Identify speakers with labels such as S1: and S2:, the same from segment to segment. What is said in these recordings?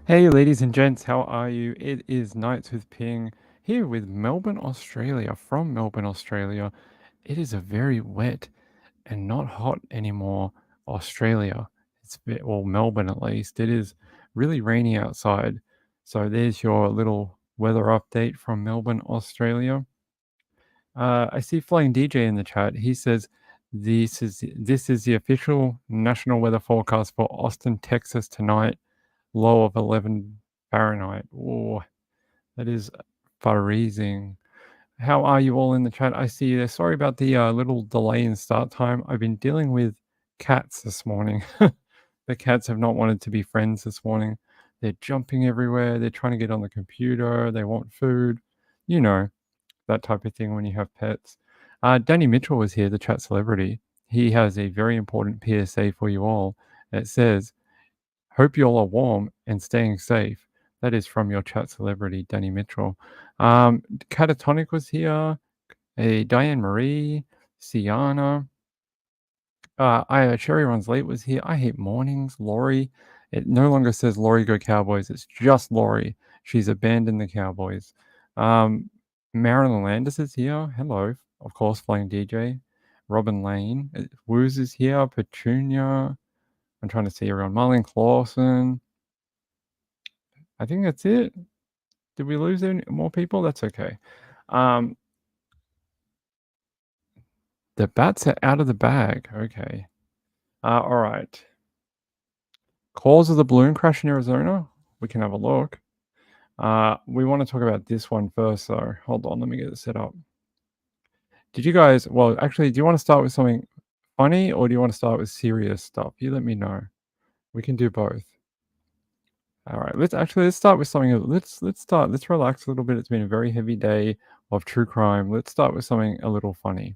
S1: Hey, ladies and gents, how are you? It is Nights with Ping here with Melbourne, Australia. From Melbourne, Australia. It is a very wet and not hot anymore, Australia. Well, Melbourne at least. It is really rainy outside. So there's your little weather update from Melbourne, Australia. I see Flying DJ in the chat. He says this is the official national weather forecast for Austin, Texas tonight. Low of 11 Fahrenheit. Oh, that is freezing. How are you all in the chat? I see you there. Sorry about the little delay in start time. I've been dealing with cats this morning. The cats have not wanted to be friends this morning. They're jumping everywhere. They're trying to get on the computer. They want food. You know, that type of thing when you have pets. Danny Mitchell was here, the chat celebrity. He has a very important PSA for you all. It says, hope you all are warm and staying safe. That is from your chat celebrity, Danny Mitchell. Catatonic was here. Diane Marie, Siana. Cherry Runs Late was here. I hate mornings. Laurie. It no longer says Laurie Go Cowboys. It's just Laurie. She's abandoned the Cowboys. Marilyn Landis is here. Hello. Of course, Flying DJ. Robin Lane. Woos is here. Petunia. I'm trying to see everyone. Marlene Clausen. I think that's it. Did we lose any more people? That's okay. The bats are out of the bag. Okay. All right. Cause of the balloon crash in Arizona? We can have a look. We want to talk about this one first, though. Hold on, let me get it set up. Did you guys, well, actually, do you want to start with something funny or do you want to start with serious stuff? You let me know. We can do both. All right, let's start with something. Let's relax a little bit. It's been a very heavy day of true crime. Let's start with something a little funny.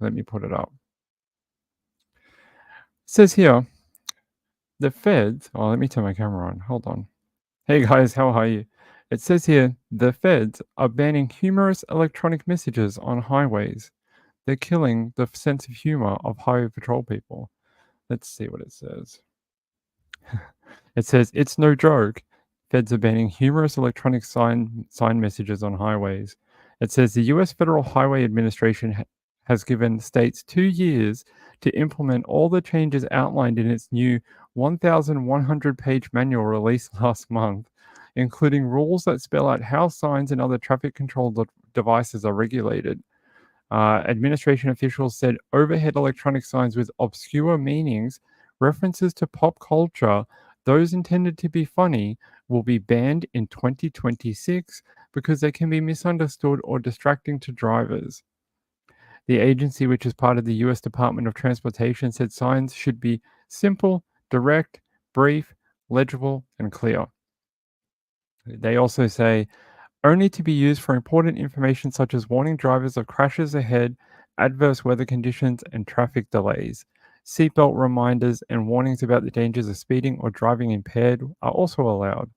S1: Let me put it up. It says here, the feds. Oh, let me turn my camera on. Hold on. Hey guys, how are you? It says here, the feds are banning humorous electronic messages on highways. They're killing the sense of humor of highway patrol people. Let's see what it says. It says, it's no joke. Feds are banning humorous electronic sign messages on highways. It says the US Federal Highway Administration has given states 2 years to implement all the changes outlined in its new 1,100-page manual released last month, including rules that spell out how signs and other traffic control devices are regulated. Administration officials said overhead electronic signs with obscure meanings, references to pop culture, those intended to be funny, will be banned in 2026 because they can be misunderstood or distracting to drivers. The agency, which is part of the US Department of Transportation, said signs should be simple, direct, brief, legible, and clear. They also say only to be used for important information such as warning drivers of crashes ahead, adverse weather conditions, and traffic delays. Seatbelt reminders and warnings about the dangers of speeding or driving impaired are also allowed.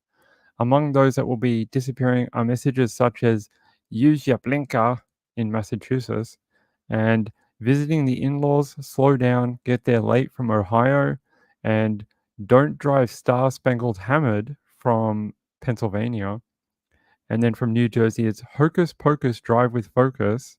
S1: Among those that will be disappearing are messages such as use your blinker in Massachusetts and visiting the in laws, slow down, get there late from Ohio, and don't drive Star Spangled Hammered from Pennsylvania. And then from New Jersey, it's Hocus Pocus Drive with Focus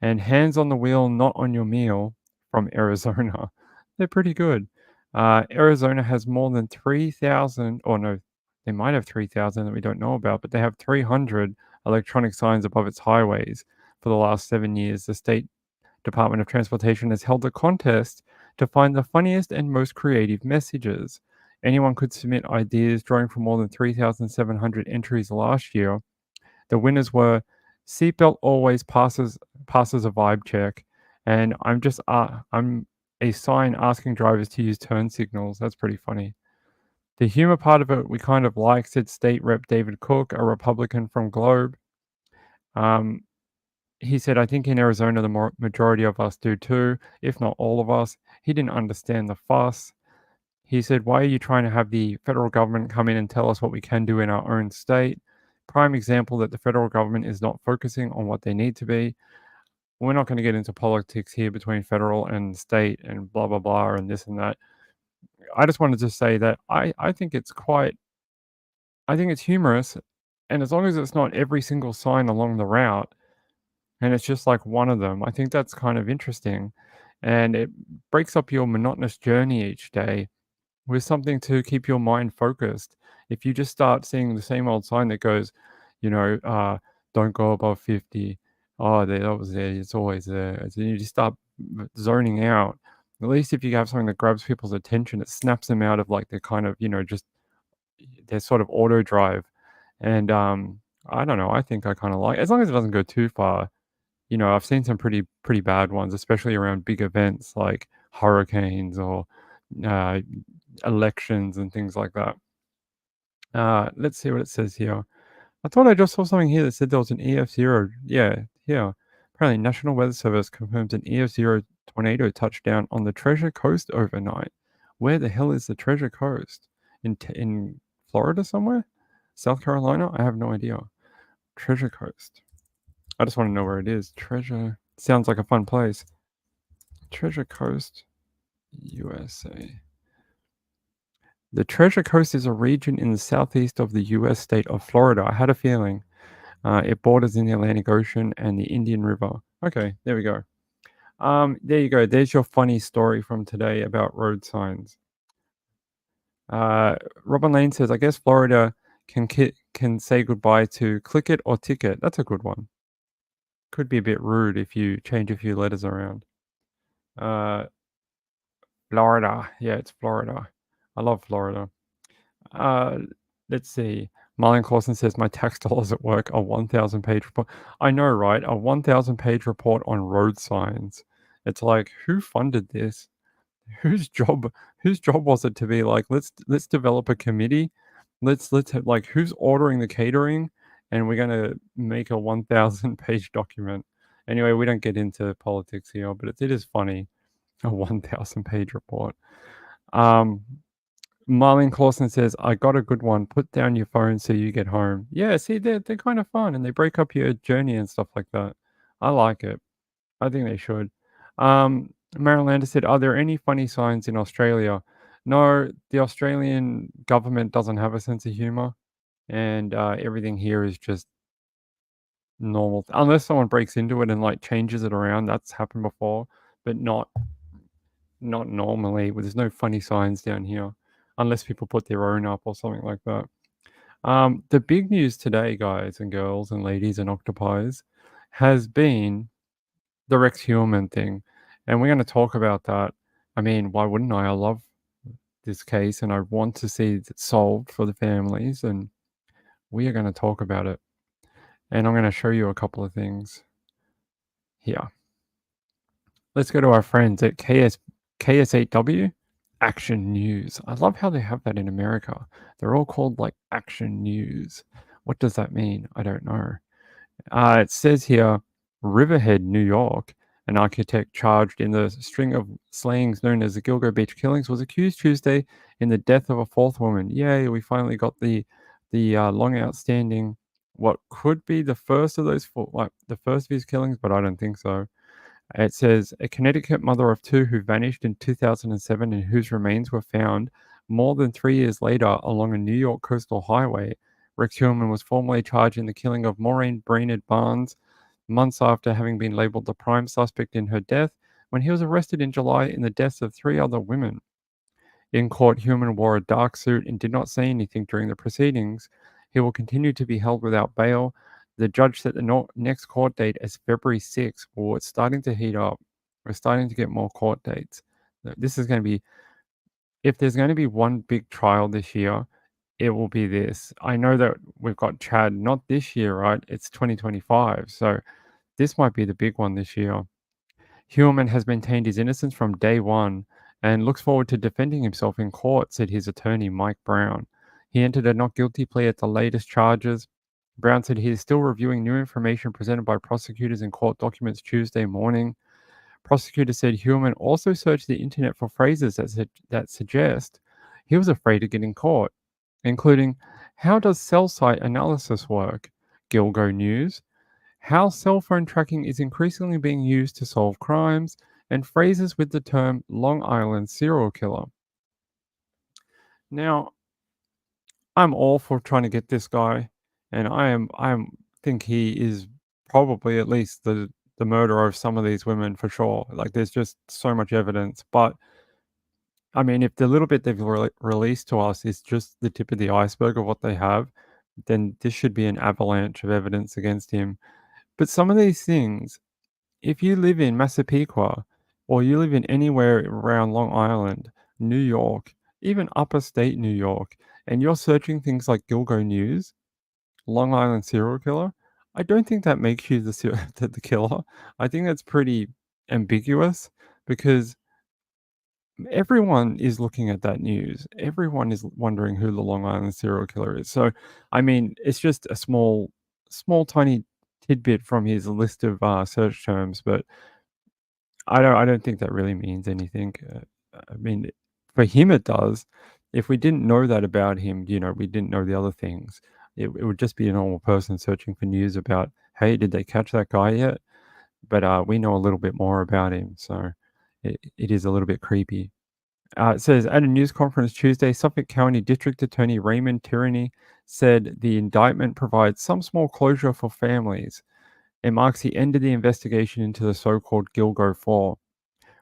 S1: and Hands on the Wheel, Not on Your Meal from Arizona. They're pretty good. Arizona has more than 3,000, or no, they might have 3,000 that we don't know about, but they have 300 electronic signs above its highways for the last 7 years. The state Department of Transportation has held a contest to find the funniest and most creative messages. Anyone could submit ideas, drawing from more than 3,700 entries last year. The winners were seatbelt always passes a vibe check, and I'm a sign asking drivers to use turn signals. That's pretty funny. The humor part of it we kind of like, said State Rep David Cook, a Republican from Globe. He said, I think in Arizona the majority of us do too, if not all of us. He didn't understand the fuss. He said, why are you trying to have the federal government come in and tell us what we can do in our own state? Prime example that the federal government is not focusing on what they need to be. We're not going to get into politics here between federal and state and blah, blah, blah, and this and that. I just wanted to say that I think it's quite I think it's humorous, and as long as it's not every single sign along the route, and it's just like one of them, I think that's kind of interesting, and it breaks up your monotonous journey each day with something to keep your mind focused. If you just start seeing the same old sign that goes, you know, don't go above 50. Oh, that was there. It's always there. And then you just start zoning out. At least if you have something that grabs people's attention, it snaps them out of like the kind of, just their sort of auto drive. And I don't know. I think I kind of like, as long as it doesn't go too far. I've seen some pretty bad ones, especially around big events like hurricanes or uh, elections and things like that. Let's see what it says here. I thought I just saw something here that said there was an EF0. Yeah, here. Apparently, National Weather Service confirms an EF0 tornado touchdown on the Treasure Coast overnight. Where the hell is the Treasure Coast? In Florida somewhere? South Carolina? I have no idea. Treasure Coast. I just want to know where it is. Treasure sounds like a fun place. Treasure Coast, USA. The Treasure Coast is a region in the southeast of the US state of Florida. I had a feeling. It borders in the Atlantic Ocean and the Indian River. Okay, there we go. There you go. There's your funny story from today about road signs. Robin Lane says, I guess Florida can say goodbye to click it or ticket. That's a good one. Could be a bit rude if you change a few letters around. Florida. Yeah, it's Florida. I love Florida. Uh, let's see. Marlon Clausen says, my tax dollars at work, a 1,000 page report. I know, right? A 1,000 page report on road signs. It's like, who funded this? Whose job was it to be like, let's develop a committee. Let's have, like, who's ordering the catering? And we're gonna make a 1,000 page document. Anyway, we don't get into politics here, but it is funny. A 1,000 page report. Um, Marlene Clausen says, I got a good one. Put down your phone so you get home. Yeah, see, they're kind of fun and they break up your journey and stuff like that. I like it. I think they should. Marilander said, are there any funny signs in Australia? No, the Australian government doesn't have a sense of humor, and everything here is just normal. Unless someone breaks into it and like changes it around, that's happened before, but not normally. There's no funny signs down here, unless people put their own up or something like that. The big news today, guys and girls and ladies and octopies, has been the Rex Heuermann thing, and we're going to talk about that. I mean, why wouldn't I? I love this case, and I want to see it solved for the families, and we are going to talk about it. And I'm going to show you a couple of things here. Let's go to our friends at KS8W. Action News. I love how they have that in America. They're all called like Action News. What does that mean? I don't know. It says here, Riverhead, New York, an architect charged in the string of slayings known as the Gilgo Beach killings, was accused Tuesday in the death of a fourth woman. Yay, we finally got the long outstanding, what could be the first of those four, like the first of his killings, but I don't think so. It says a Connecticut mother of two who vanished in 2007 and whose remains were found more than 3 years later along a New York coastal highway. Rex Heuermann was formally charged in the killing of Maureen Brainerd Barnes months after having been labeled the prime suspect in her death when he was arrested in July in the deaths of 3 other women. In court, Heuermann wore a dark suit and did not say anything during the proceedings. He will continue to be held without bail. The judge set the next court date as February 6th. Well, it's starting to heat up. We're starting to get more court dates. This is going to be, if there's going to be one big trial this year, it will be this. I know that we've got Chad not this year, right? It's 2025. So this might be the big one this year. Heuermann has maintained his innocence from day one and looks forward to defending himself in court, said his attorney, Mike Brown. He entered a not guilty plea at the latest charges. Brown said he is still reviewing new information presented by prosecutors in court documents Tuesday morning. Prosecutors said Heuermann also searched the internet for phrases that suggest he was afraid of getting caught, including, how does cell site analysis work? Gilgo News, how cell phone tracking is increasingly being used to solve crimes, and phrases with the term Long Island serial killer. Now, I'm all for trying to get this guy, and I think he is probably at least the murderer of some of these women for sure. Like, there's just so much evidence. But I mean, if the little bit they've released to us is just the tip of the iceberg of what they have, then this should be an avalanche of evidence against him. But some of these things, if you live in Massapequa or you live in anywhere around Long Island, New York, even upper state New York, and you're searching things like Gilgo News, Long Island serial killer, I don't think that makes you the killer. I think that's pretty ambiguous because everyone is looking at that news. Everyone is wondering who the Long Island serial killer is. So, I mean, it's just a small, tiny tidbit from his list of search terms, but I don't think that really means anything. I mean, for him it does. If we didn't know that about him, we didn't know the other things. It would just be a normal person searching for news about, hey, did they catch that guy yet? But we know a little bit more about him, so it is a little bit creepy. It says at a news conference Tuesday, Suffolk County District Attorney Raymond Tierney said the indictment provides some small closure for families. It marks the end of the investigation into the so-called Gilgo 4.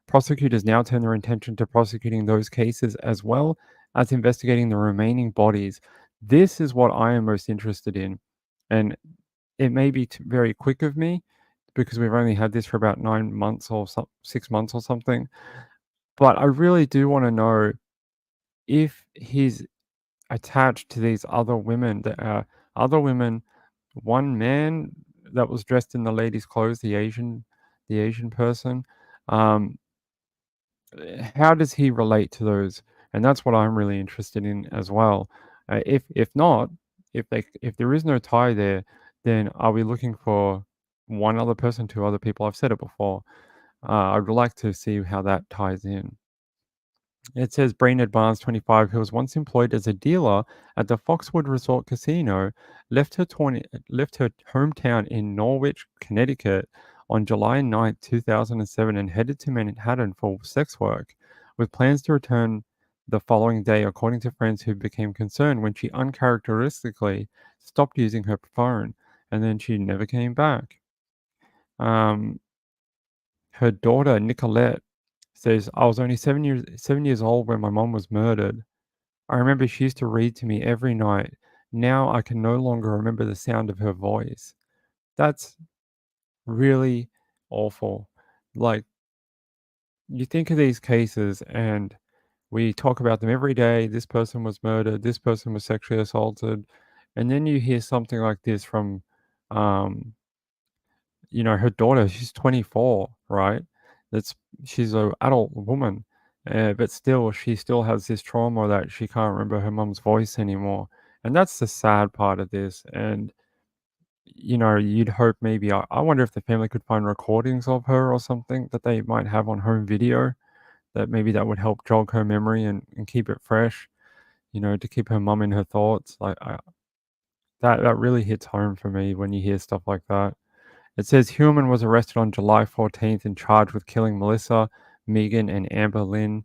S1: Prosecutors now turn their attention to prosecuting those cases as well as investigating the remaining bodies. This is what I am most interested in. And it may be very quick of me because we've only had this for about 9 months or 6 months or something. But I really do want to know if he's attached to these other women. That are other women, one man that was dressed in the lady's clothes, the Asian person. Um, how does he relate to those? And that's what I'm really interested in as well. If not, if there is no tie there, then are we looking for one other person, two other people? I've said it before. I'd like to see how that ties in. It says Brainerd Barnes, 25, who was once employed as a dealer at the Foxwood Resort Casino, left her hometown in Norwich, Connecticut on July 9th, 2007, and headed to Manhattan for sex work, with plans to return the following day, according to friends who became concerned when she uncharacteristically stopped using her phone, and then she never came back. Um, Her daughter, Nicolette, says, I was only 7 years old when my mom was murdered. I remember she used to read to me every night. Now I can no longer remember the sound of her voice. That's really awful. Like, you think of these cases and we talk about them every day. This person was murdered, this person was sexually assaulted. And then you hear something like this from, um, her daughter. She's 24, right? That's She's a adult woman, but still, she still has this trauma that she can't remember her mom's voice anymore, and that's the sad part of this. And you'd hope maybe I wonder if the family could find recordings of her or something that they might have on home video. That maybe that would help jog her memory and keep it fresh. To keep her mom in her thoughts. Like that really hits home for me when you hear stuff like that. It says Heuermann was arrested on July 14th and charged with killing Melissa, Megan, and Amber Lynn,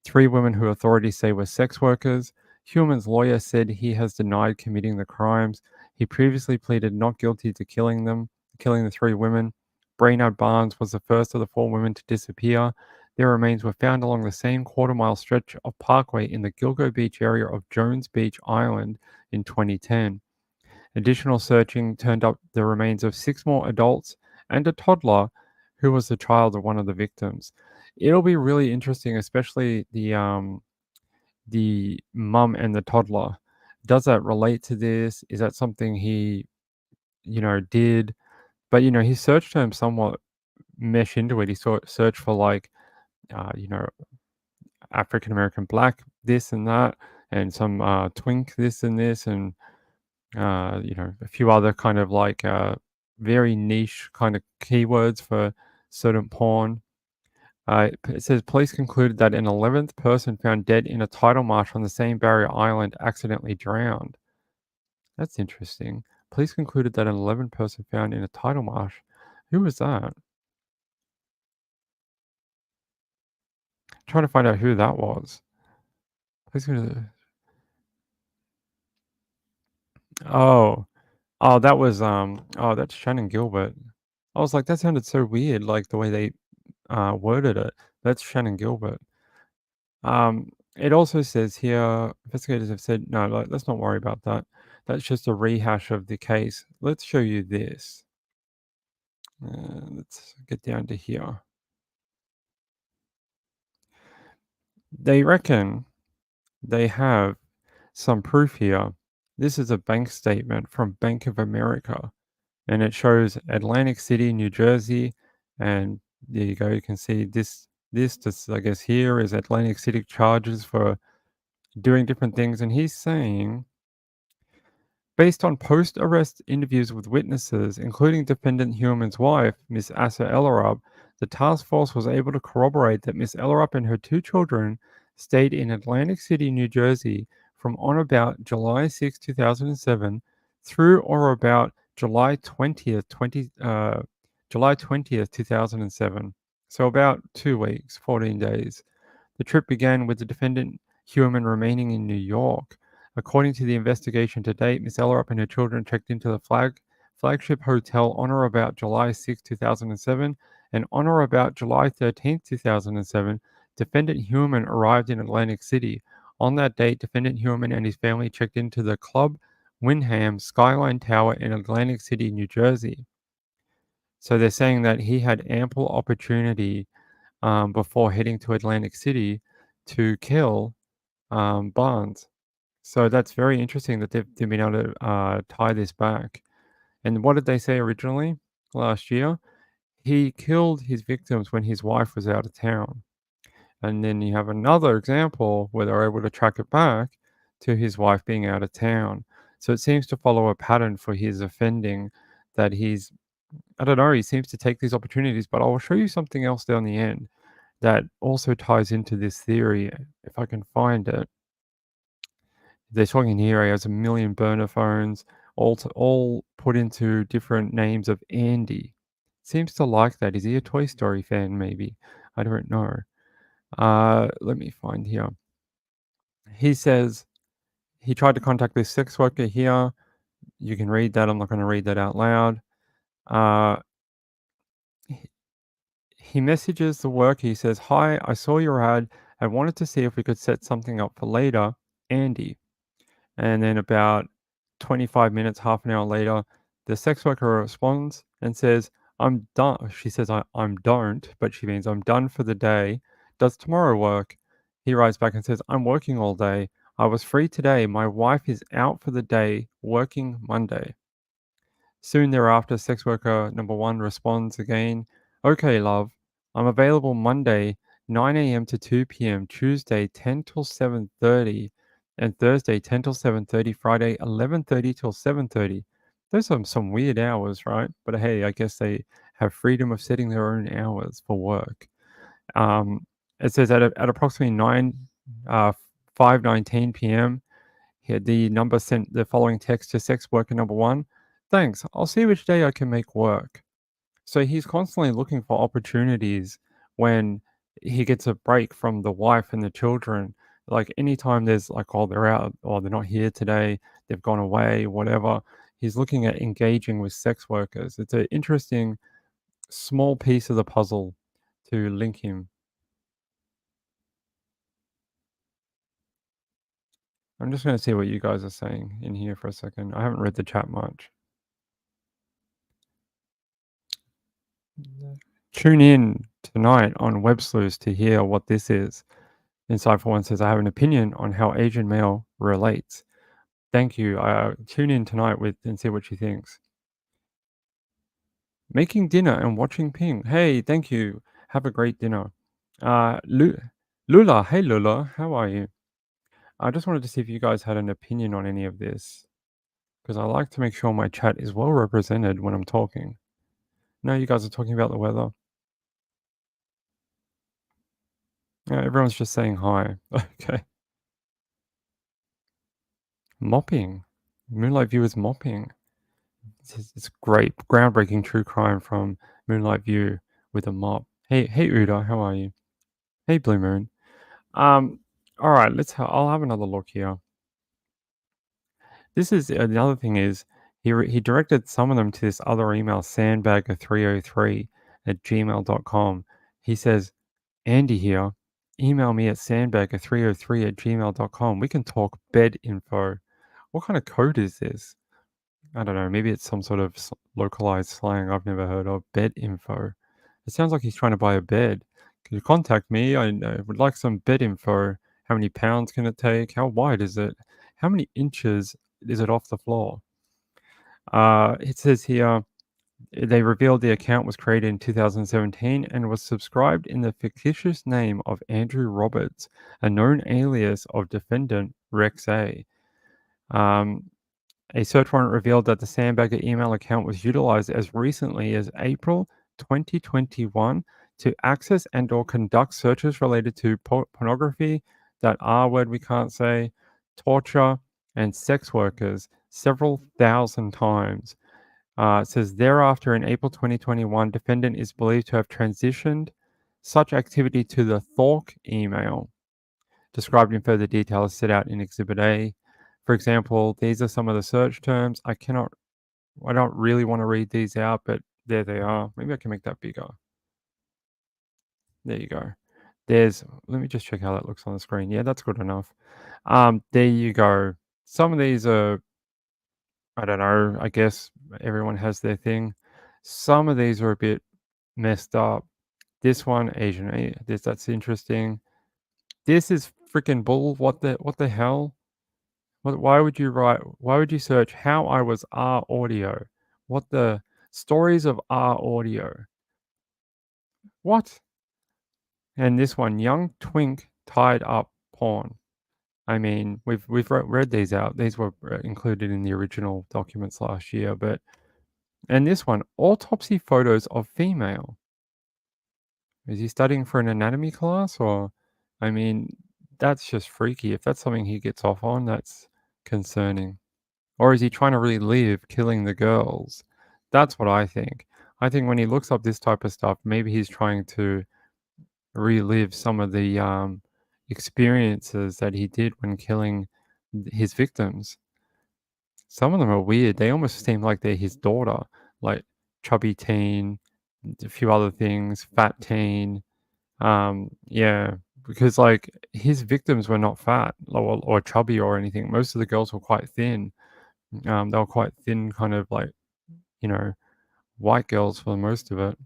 S1: three women who authorities say were sex workers. Heuermann's lawyer said he has denied committing the crimes. He previously pleaded not guilty to killing the three women. Brainerd Barnes was the first of the four women to disappear. Their remains were found along the same quarter-mile stretch of parkway in the Gilgo Beach area of Jones Beach Island in 2010. Additional searching turned up the remains of six more adults and a toddler who was the child of one of the victims. It'll be really interesting, especially the mum and the toddler. Does that relate to this? Is that something he, did? But his search terms somewhat mesh into it. He searched for like, uh, you know, African American black, this and that, and some twink, this and this, and a few other kind of like very niche kind of keywords for certain porn. It says police concluded that an 11th person found dead in a tidal marsh on the same barrier island accidentally drowned. That's interesting. Police concluded that an 11th person found in a tidal marsh. Who was that? Trying to find out who that was. Police concluded- Oh. Oh, that was, oh, that's Shannon Gilbert. I was like, that sounded so weird, like, the way they, worded it. That's Shannon Gilbert. It also says here, investigators have said, no, like, let's not worry about that. That's just a rehash of the case. Let's show you this. Let's get down to here. They reckon they have some proof here. This is a bank statement from Bank of America, and it shows Atlantic City, New Jersey, and there you go. You can see this I guess here is Atlantic City charges for doing different things, and he's saying based on post-arrest interviews with witnesses, including defendant Heuermann's wife, Miss Asa Ellerup, the task force was able to corroborate that Miss Ellerup and her two children stayed in Atlantic City, New Jersey from on about July 6, 2007 through or about July 20th, 2007. So about 2 weeks, 14 days. The trip began with the defendant Heuermann remaining in New York. According to the investigation to date, Miss Ellerup and her children checked into the flagship hotel on or about July 6, 2007, and on or about July 13, 2007, defendant Heuermann arrived in Atlantic City. On that date, defendant Heuermann and his family checked into the Club Wyndham Skyline Tower in Atlantic City, New Jersey. So they're saying that he had ample opportunity before heading to Atlantic City to kill Barnes. So that's very interesting that they've been able to tie this back. And what did they say originally last year? He killed his victims when his wife was out of town. And then you have another example where they're able to track it back to his wife being out of town. So it seems to follow a pattern for his offending that I don't know, he seems to take these opportunities, but I will show you something else down the end that also ties into this theory, if I can find it. They're talking here, he has a million burner phones, all put into different names of Andy. Seems to like that. Is he a Toy Story fan, maybe? I don't know. Let me find here. He says he tried to contact this sex worker here. You can read that. I'm not going to read that out loud. Uh, he messages the worker. He says, "Hi, I saw your ad. I wanted to see if we could set something up for later, Andy." And then about 25 minutes, half an hour later, the sex worker responds and says, "I'm done." She says, I'm don't, but she means I'm done for the day. Does tomorrow work? He writes back and says, I'm working all day. I was free today. My wife is out for the day, working Monday. Soon thereafter, sex worker number one responds again, "Okay, love, I'm available Monday, 9 a.m. to 2 p.m., Tuesday, 10 till 7:30, and Thursday, 10 till 7:30, Friday, 11:30 till 7:30." Those are some weird hours, right? But hey, I guess they have freedom of setting their own hours for work. Um, it says at approximately 5:19 p.m., here, the number sent the following text to sex worker number one. Thanks. I'll see which day I can make work. So he's constantly looking for opportunities when he gets a break from the wife and the children. Like anytime there's like, oh, they're out or they're not here today, they've gone away, whatever. He's looking at engaging with sex workers. It's an interesting small piece of the puzzle to link him. I'm just going to see what you guys are saying in here for a second. I haven't read the chat much. Tune in tonight on Web Sleuths to hear what this is. Insightful One says, I have an opinion on how Asian male relates. Thank you. Tune in tonight with and see what she thinks. Making dinner and watching Ping. Hey, thank you. Have a great dinner. Lula. Hey, Lula. How are you? I just wanted to see if you guys had an opinion on any of this because I like to make sure my chat is well represented when I'm talking. No, you guys are talking about the weather. Yeah, everyone's just saying hi. Okay. Mopping. Moonlight View is mopping. It's great. Groundbreaking true crime from Moonlight View with a mop. Hey, Uda, how are you? Hey, Blue Moon. Um, all right, I'll have another look here. This is another thing is he directed some of them to this other email, sandbagger303 at gmail.com. He says, Andy here, email me at sandbagger303 at gmail.com. We can talk bed info. What kind of code is this? I don't know. Maybe it's some sort of localized slang I've never heard of. Bed info. It sounds like he's trying to buy a bed. Can you contact me? I would like some bed info. How many pounds can it take? How wide is it? How many inches is it off the floor? It says here they revealed the account was created in 2017 and was subscribed in the fictitious name of Andrew Roberts, a known alias of defendant Rex A. Um, a search warrant revealed that the Sandbagger email account was utilized as recently as April 2021 to access and/or conduct searches related to pornography, that R word we can't say, torture, and sex workers several thousand times. It says thereafter in April 2021, defendant is believed to have transitioned such activity to the Thork email, described in further detail as set out in Exhibit A. For example, these are some of the search terms. I don't really want to read these out, but there they are. Maybe I can make that bigger. There you go. Let me just check how that looks on the screen. Yeah, that's good enough. There you go. Some of these are, I don't know, I guess everyone has their thing. Some of these are a bit messed up. This one, Asian, that's interesting. This is freaking bull. What the hell? Why would you search how I was R audio? What the stories of R audio? What? And this one, young twink tied up porn. I mean, we've read these out. These were included in the original documents last year, but and this one, autopsy photos of female. Is he studying for an anatomy class or I mean, that's just freaky. If that's something he gets off on, that's concerning. Or is he trying to relive killing the girls? That's what I think. I think when he looks up this type of stuff, maybe he's trying to relive some of the experiences that he did when killing his victims. Some of them are weird. They almost seem like they're his daughter, like chubby teen, a few other things, fat teen. Yeah, because like his victims were not fat or chubby or anything. Most of the girls were quite thin. They were quite thin, kind of like, you know, white girls for most of it.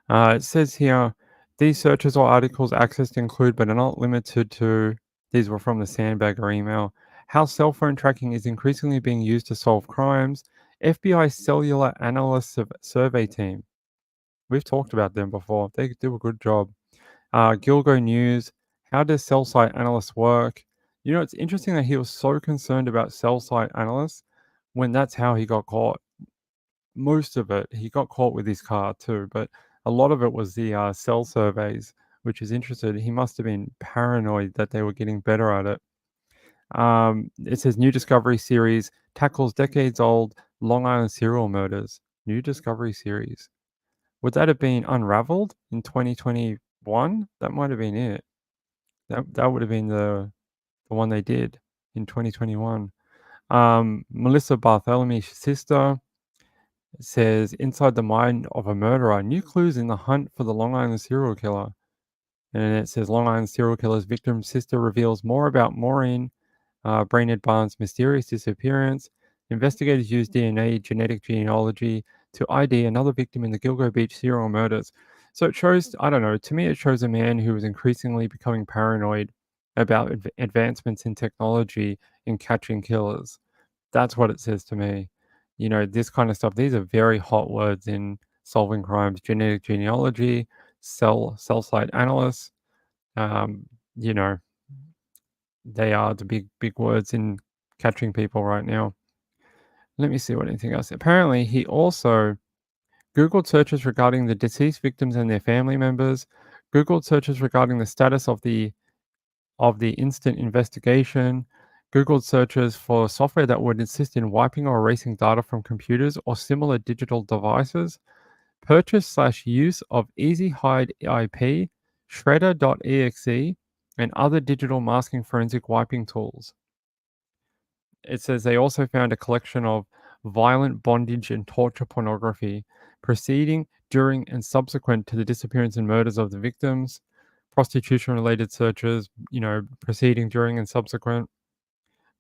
S1: It says here, these searches or articles accessed include, but are not limited to, these were from the Sandbagger email, how cell phone tracking is increasingly being used to solve crimes, FBI Cellular Analyst Survey Team. We've talked about them before. They do a good job. Gilgo News, how does cell site analysts work? You know, it's interesting that he was so concerned about cell site analysts when that's how he got caught. Most of it, he got caught with his car too, but a lot of it was the cell surveys, which is interesting. He must have been paranoid that they were getting better at it. It says new discovery series tackles decades old Long Island serial murders. New discovery series. Would that have been Unraveled in 2021? That might have been it. That would have been the one they did in 2021. Melissa Barthelomew's sister says inside the mind of a murderer, new clues in the hunt for the Long Island serial killer. And it says Long Island serial killer's victim's sister reveals more about Maureen, Brainerd Barnes' mysterious disappearance. Investigators use DNA genetic genealogy to ID another victim in the Gilgo Beach serial murders. So it shows, I don't know, to me it shows a man who is increasingly becoming paranoid about advancements in technology in catching killers. That's what it says to me. You know, this kind of stuff, these are very hot words in solving crimes, genetic genealogy, cell site analysts. Um, you know, they are the big words in catching people right now. Let me see what anything else. Apparently, he also Googled searches regarding the deceased victims and their family members, Googled searches regarding the status of the instant investigation, Googled searches for software that would assist in wiping or erasing data from computers or similar digital devices, purchase/use of Easy Hide IP, Shredder.exe, and other digital masking forensic wiping tools. It says they also found a collection of violent bondage and torture pornography preceding, during, and subsequent to the disappearance and murders of the victims, prostitution related searches, preceding, during, and subsequent,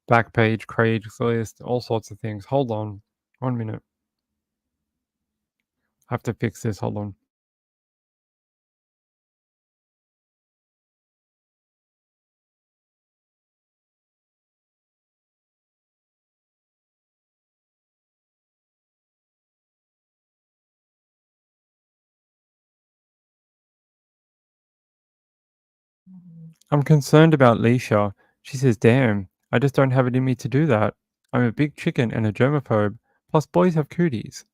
S1: Backpage, Craigslist, all sorts of things. Hold on 1 minute. I have to fix this. Hold on. I'm concerned about Leisha. She says, damn, I just don't have it in me to do that. I'm a big chicken and a germaphobe. Plus, boys have cooties.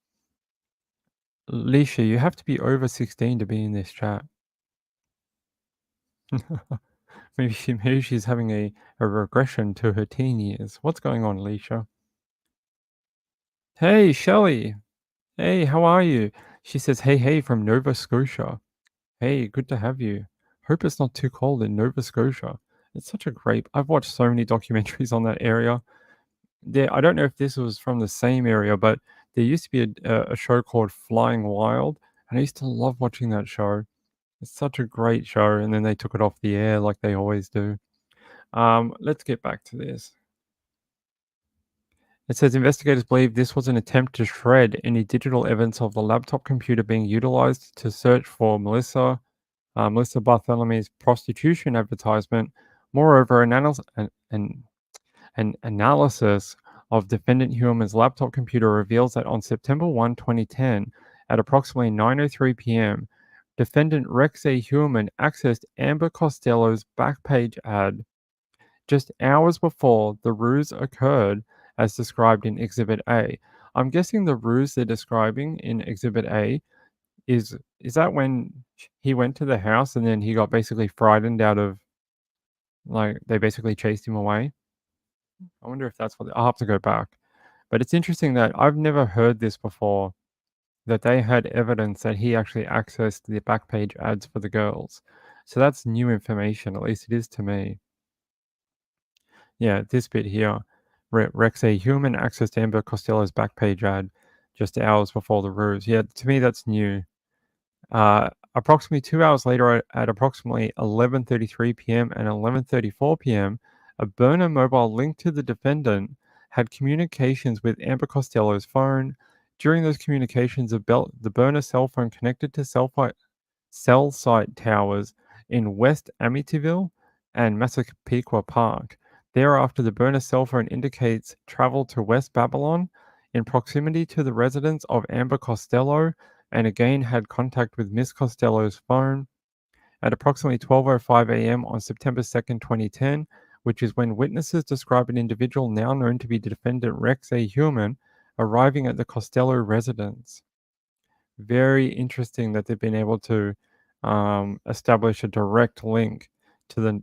S1: Leisha, you have to be over 16 to be in this chat. maybe she's having a regression to her teen years. What's going on, Leisha? Hey, Shelley. Hey, how are you? She says, hey, from Nova Scotia. Hey, good to have you. Hope it's not too cold in Nova Scotia. It's such a great. I've watched so many documentaries on that area. I don't know if this was from the same area, but there used to be a show called Flying Wild, and I used to love watching that show. It's such a great show, and then they took it off the air like they always do. Let's get back to this. It says investigators believe this was an attempt to shred any digital evidence of the laptop computer being utilized to search for Melissa Barthelomew's prostitution advertisement. Moreover, an analysis of defendant Heuermann's laptop computer reveals that on September 1, 2010, at approximately 9:03 p.m., defendant Rex A. Heuermann accessed Amber Costello's Backpage ad just hours before the ruse occurred, as described in Exhibit A. I'm guessing the ruse they're describing in Exhibit A is that when he went to the house and then he got basically frightened out of, like, they basically chased him away? I wonder if that's what I'll have to go back. But it's interesting that I've never heard this before, that they had evidence that he actually accessed the Backpage ads for the girls. So that's new information, at least it is to me. Yeah, this bit here. Rex A. Human accessed Amber Costello's Backpage ad just hours before the ruse. Yeah, to me that's new. Approximately 2 hours later, at approximately 11:33 p.m. and 11:34 p.m., a burner mobile linked to the defendant had communications with Amber Costello's phone. During those communications, the burner cell phone connected to cell site towers in West Amityville and Massapequa Park. Thereafter, the burner cell phone indicates travel to West Babylon in proximity to the residence of Amber Costello, and again had contact with Miss Costello's phone at approximately 12:05 a.m. on September 2nd, 2010, which is when witnesses describe an individual now known to be defendant Rex A. Heuermann arriving at the Costello residence. Very interesting that they've been able to establish a direct link to the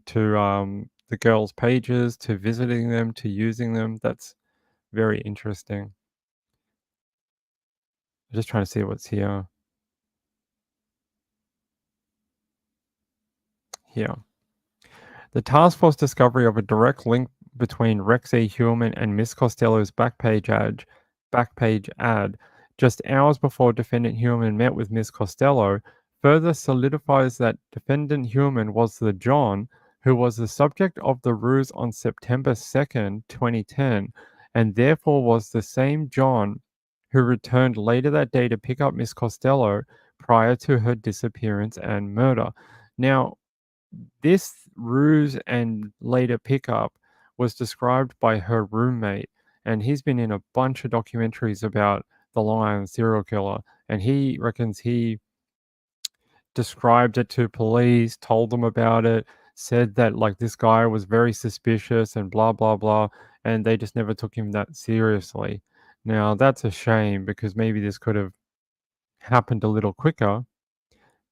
S1: girls' pages, to visiting them, to using them. That's very interesting. I'm just trying to see what's here. Here. The task force discovery of a direct link between Rex A. Heuermann and Miss Costello's Backpage ad just hours before defendant Heuermann met with Miss Costello further solidifies that defendant Heuermann was the John who was the subject of the ruse on September 2nd, 2010, and therefore was the same John who returned later that day to pick up Miss Costello prior to her disappearance and murder. Now, this ruse and later pickup was described by her roommate, and he's been in a bunch of documentaries about the Long Island serial killer, and he reckons he described it to police, told them about it, said that like this guy was very suspicious and blah blah blah, and they just never took him that seriously. Now that's a shame because maybe this could have happened a little quicker,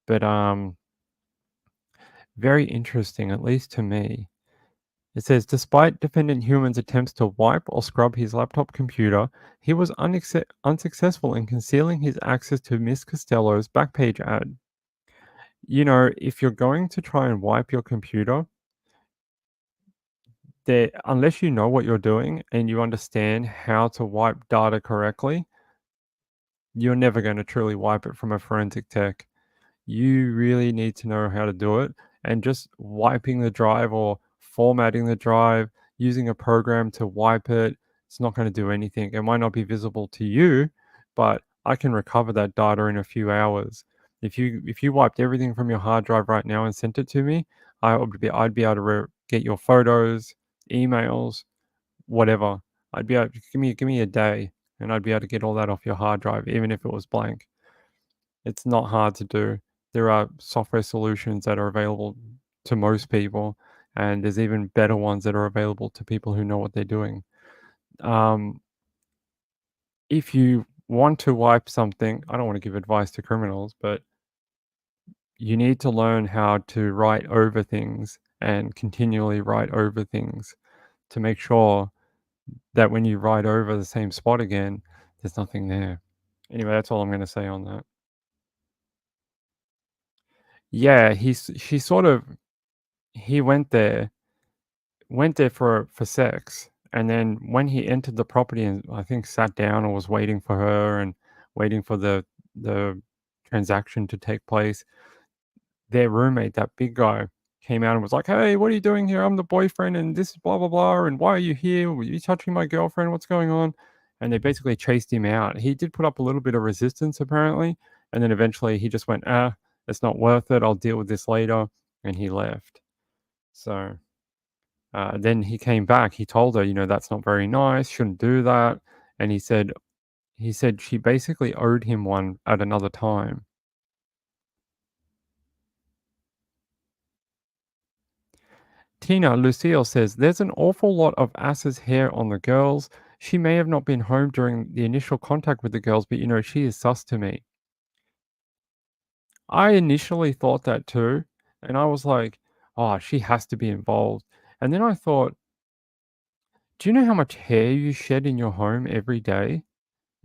S1: but very interesting, at least to me. It says, despite defendant Heuermann's attempts to wipe or scrub his laptop computer, he was unsuccessful in concealing his access to Miss Costello's Backpage ad. You know, if you're going to try and wipe your computer, there unless you know what you're doing and you understand how to wipe data correctly, you're never gonna truly wipe it from a forensic tech. You really need to know how to do it, and just wiping the drive or formatting the drive, using a program to wipe it, it's not gonna do anything. It might not be visible to you, but I can recover that data in a few hours. If you wiped everything from your hard drive right now and sent it to me, I'd be able to get your photos, emails, whatever. I'd be able give me a day, and I'd be able to get all that off your hard drive, even if it was blank. It's not hard to do. There are software solutions that are available to most people, and there's even better ones that are available to people who know what they're doing. Um, if you want to wipe something, I don't want to give advice to criminals, but you need to learn how to write over things and continually write over things to make sure that when you write over the same spot again, there's nothing there. Anyway, that's all I'm going to say on that. Yeah, she sort of he went there for sex, and then when he entered the property and I think sat down or was waiting for her and waiting for the transaction to take place, their roommate, that big guy, came out and was like, "Hey, what are you doing here? I'm the boyfriend, and this is blah blah blah, and why are you here? Were you touching my girlfriend? What's going on?" And they basically chased him out. He did put up a little bit of resistance apparently, and then eventually he just went, "Ah, it's not worth it. I'll deal with this later," and he left. So then he came back. He told her, "That's not very nice. Shouldn't do that." And he said she basically owed him one at another time. Tina Lucille says there's an awful lot of ass's hair on the girls. She may have not been home during the initial contact with the girls, but she is sus to me. I initially thought that too, and I was like, "Oh, she has to be involved." And then I thought, "Do you know how much hair you shed in your home every day?"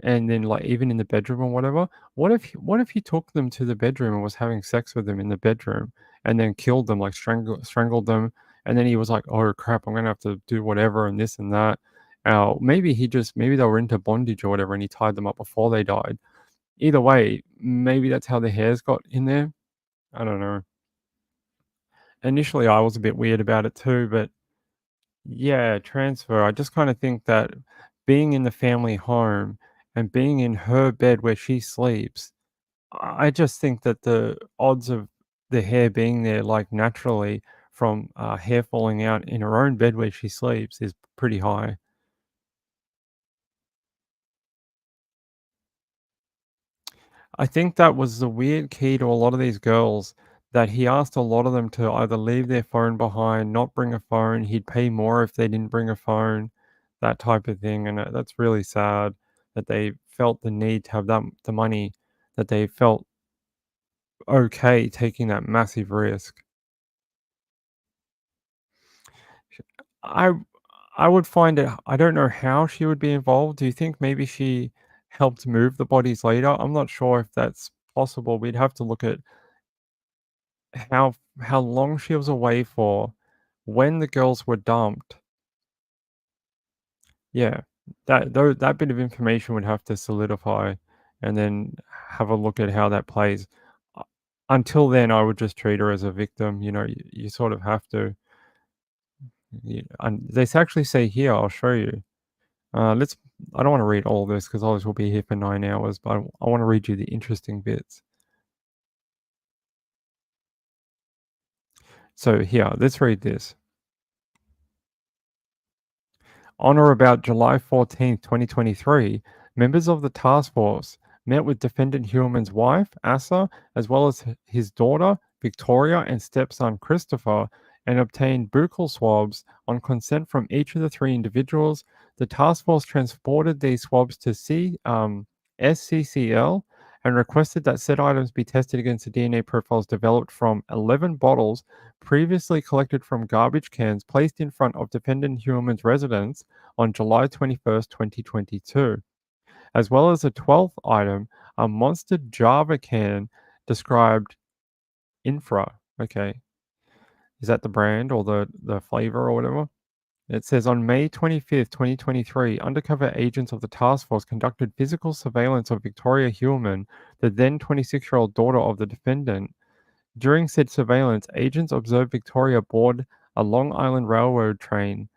S1: And then, like, even in the bedroom or whatever, what if he took them to the bedroom and was having sex with them in the bedroom and then killed them, like, strangled them, and then he was like, "Oh, crap, I'm gonna have to do whatever and this and that." Maybe they were into bondage or whatever, and he tied them up before they died. Either way, maybe that's how the hairs got in there. I don't know. Initially, I was a bit weird about it too, but yeah, transfer. I just kinda think that being in the family home and being in her bed where she sleeps, I just think that the odds of the hair being there, like, naturally from, hair falling out in her own bed where she sleeps is pretty high. I think that was the weird key to a lot of these girls, that he asked a lot of them to either leave their phone behind, not bring a phone, he'd pay more if they didn't bring a phone, that type of thing, and, that's really sad that they felt the need to have the money, that they felt okay taking that massive risk. I I would find it I don't know how she would be involved. Do you think maybe she helped move the bodies later? I'm not sure if that's possible. We'd have to look at how long she was away for, when the girls were dumped. Yeah, that bit of information would have to solidify, and then have a look at how that plays. U Until then, I would just treat her as a victim, you sort of have to. And they actually say here, I'll show you. Let's I don't wanna read all of this because otherwise we'll be here for 9 hours, but I wanna read you the interesting bits. So here, let's read this. On or about July 14th, 2023, members of the task force met with defendant Heuermann's wife, Asa, as well as his daughter, Victoria, and stepson, Christopher, and obtained buccal swabs on consent from each of the three individuals. The task force transported these swabs to SCCL and requested that said items be tested against the DNA profiles developed from 11 bottles previously collected from garbage cans placed in front of defendant Heuermann's residence on July 21st, 2022, as well as a 12th item, a Monster Java can described Infra. Okay. Is that the brand or the flavor or whatever? It says on May 25th, 2023, undercover agents of the task force conducted physical surveillance of Victoria Heuermann, the then 26-year-old daughter of the defendant. During said surveillance, agents observed Victoria board a Long Island Railroad train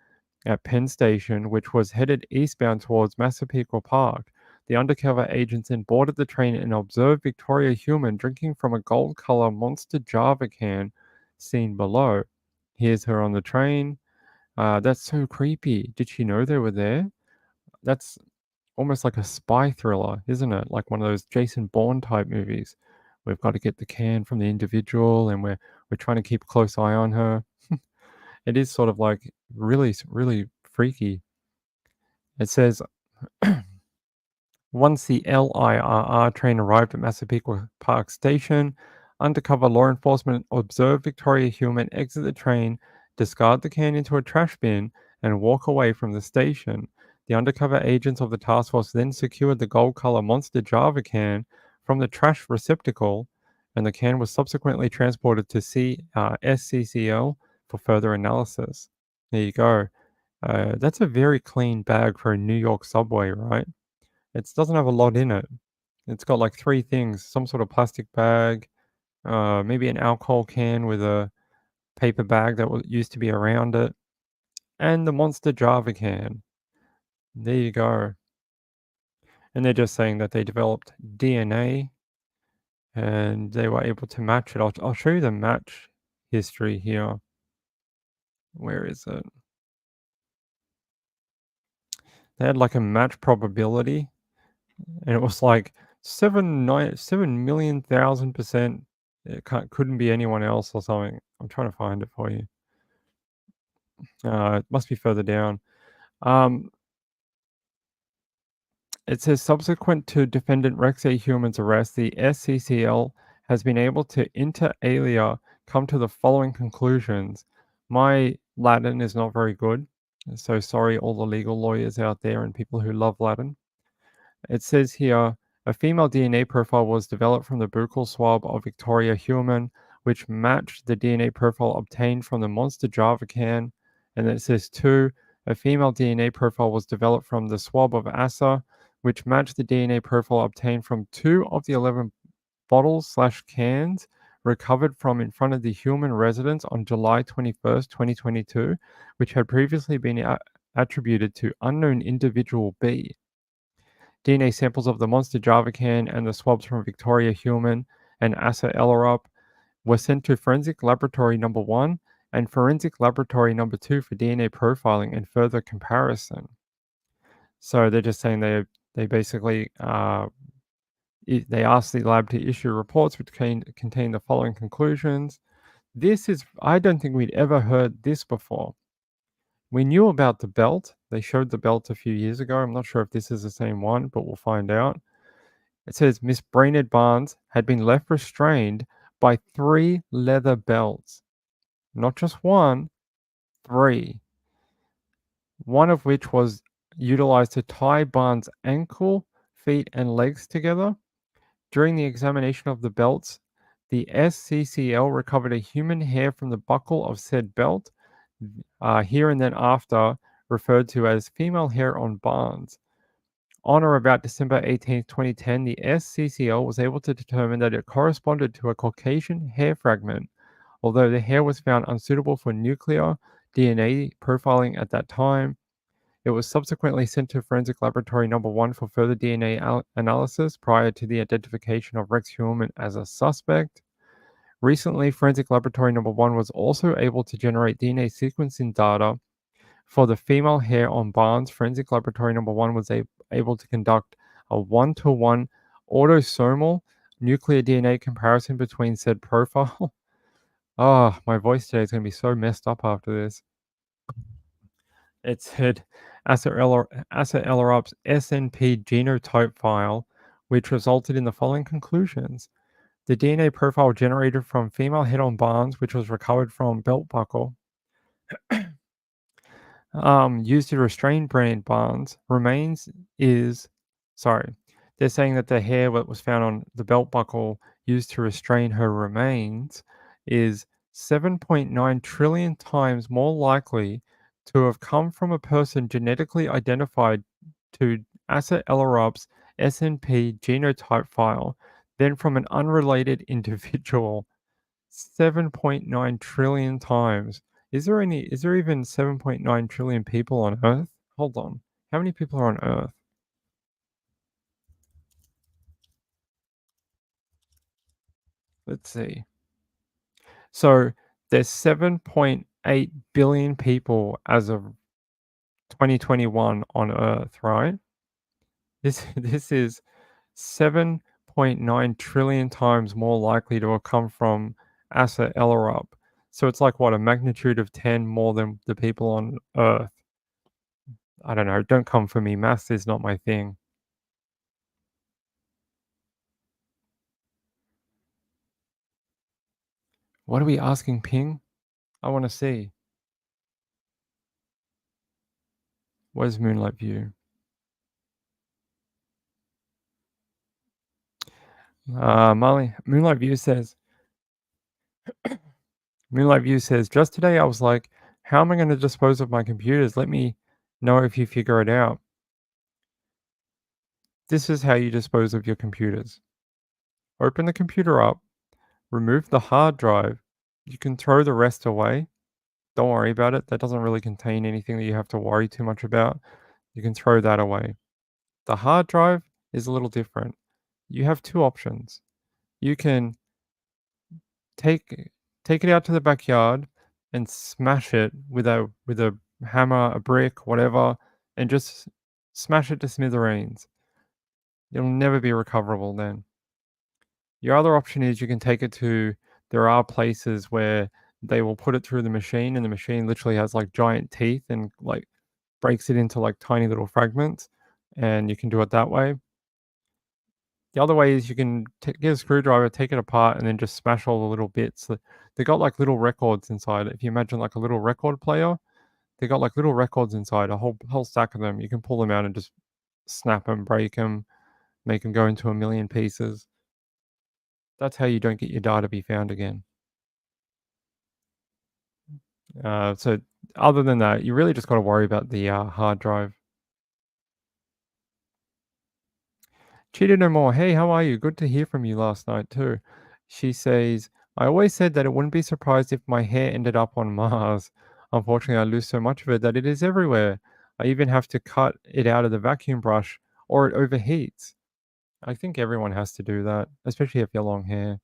S1: at Penn Station, which was headed eastbound towards Massapequa Park. The undercover agents then boarded the train and observed Victoria Heuermann drinking from a gold color Monster Java can seen below. Here's her on the train. That's so creepy. Did she know they were there? That's almost like a spy thriller, isn't it? Like one of those Jason Bourne type movies. We've got to get the can from the individual, and we're trying to keep a close eye on her. It is sort of like really freaky. It says once the LIRR train arrived at Massapequa Park Station, undercover law enforcement observed Victoria Heuermann exit the train, discard the can into a trash bin, and walk away from the station. The undercover agents of the task force then secured the gold color Monster Java can from the trash receptacle, and the can was subsequently transported to SCCL for further analysis. There you go. That's a very clean bag for a New York subway, right? It doesn't have a lot in it. It's got like three things: some sort of plastic bag, maybe an alcohol can with a paper bag that used to be around it, and the Monster Java can. There you go. And they're just saying that they developed DNA and they were able to match it. I'll show you the match history here. Where is it? They had like a match probability, and it was like 7,000,000%. Couldn't be anyone else or something. I'm trying to find it for you. It must be further down. Um, it says subsequent to defendant Rex A. Heuermann's arrest, the SCCL has been able to inter alia come to the following conclusions. My Latin is not very good, so sorry all the legal lawyers out there and people who love Latin. It says here, a female DNA profile was developed from the buccal swab of Victoria Heuermann, which matched the DNA profile obtained from the Monster Java can. And then it says 2, a female DNA profile was developed from the swab of Asa, which matched the DNA profile obtained from 2 of the 11 bottles/cans recovered from in front of the Heuermann residence on July 21st, 2022, which had previously been attributed to unknown individual B. DNA samples of the Monster Java can and the swabs from Victoria Heuermann and Asa Ellerup were sent to Forensic Laboratory Number 1 and Forensic Laboratory Number 2 for DNA profiling and further comparison. So they're just saying they basically they asked the lab to issue reports which contain the following conclusions. I don't think we'd ever heard this before. We knew about the belt. They showed the belt a few years ago. I'm not sure if this is the same one, but we'll find out. It says Miss Brainerd Barnes had been left restrained by 3 leather belts. Not just one, 3. One of which was utilized to tie Barnes' ankle, feet, and legs together. During the examination of the belts, the SCCL recovered a human hair from the buckle of said belt, here and then after referred to as female hair on Barnes. On or about December 18, 2010, the SCCL was able to determine that it corresponded to a Caucasian hair fragment, although the hair was found unsuitable for nuclear DNA profiling at that time. It was subsequently sent to Forensic Laboratory Number 1 for further DNA analysis prior to the identification of Rex Heuermann as a suspect. Recently, Forensic Laboratory Number 1 was also able to generate DNA sequencing data for the female hair on Barnes. Forensic Laboratory Number 1 was able to conduct a 1-to-1 autosomal nuclear DNA comparison between said profile. Oh, my voice today is going to be so messed up after this. It said Asa Ellerup's SNP genotype file, which resulted in the following conclusions. The DNA profile generated from female head on Barnes, which was recovered from belt buckle, used to restrain Brainerd Barnes, they're saying that the hair that was found on the belt buckle used to restrain her remains is 7.9 trillion times more likely to have come from a person genetically identified to Asa SNP genotype file, then from an unrelated individual 7.9 trillion times. Is there even 7.9 trillion people on Earth? Hold on. How many people are on Earth? Let's see. So there's 7.8 billion people as of 2021 on Earth, right? This is 7.9 trillion times more likely to have come from Asa Ellerup. So it's like what, a magnitude of 10 more than the people on Earth. I don't know. Don't come for me. Maths is not my thing. What are we asking Ping? I want to see. Where's Moonlight View? Molly, Moonlight View says, just today I was like, how am I going to dispose of my computers? Let me know if you figure it out. This is how you dispose of your computers. Open the computer up, remove the hard drive. You can throw the rest away. Don't worry about it. That doesn't really contain anything that you have to worry too much about. You can throw that away. The hard drive is a little different. You have two options. You can take take it out to the backyard and smash it with a hammer, a brick, whatever, and just smash it to smithereens. It'll never be recoverable then. Your other option is you can take it to there are places where they will put it through the machine and the machine literally has like giant teeth and like breaks it into like tiny little fragments and you can do it that way. The other way is you can get a screwdriver, take it apart, and then just smash all the little bits. They got like little records inside. If you imagine like a little record player, they got like little records inside, a whole stack of them. You can pull them out and just snap them, break them, make them go into a million pieces. That's how you don't get your data be found again. So other than that, you really just got to worry about the hard drive. Cheetah No More. Hey, how are you? Good to hear from you last night too. She says, I always said that it wouldn't be surprised if my hair ended up on Mars. Unfortunately, I lose so much of it that it is everywhere. I even have to cut it out of the vacuum brush or it overheats. I think everyone has to do that, especially if you have long hair.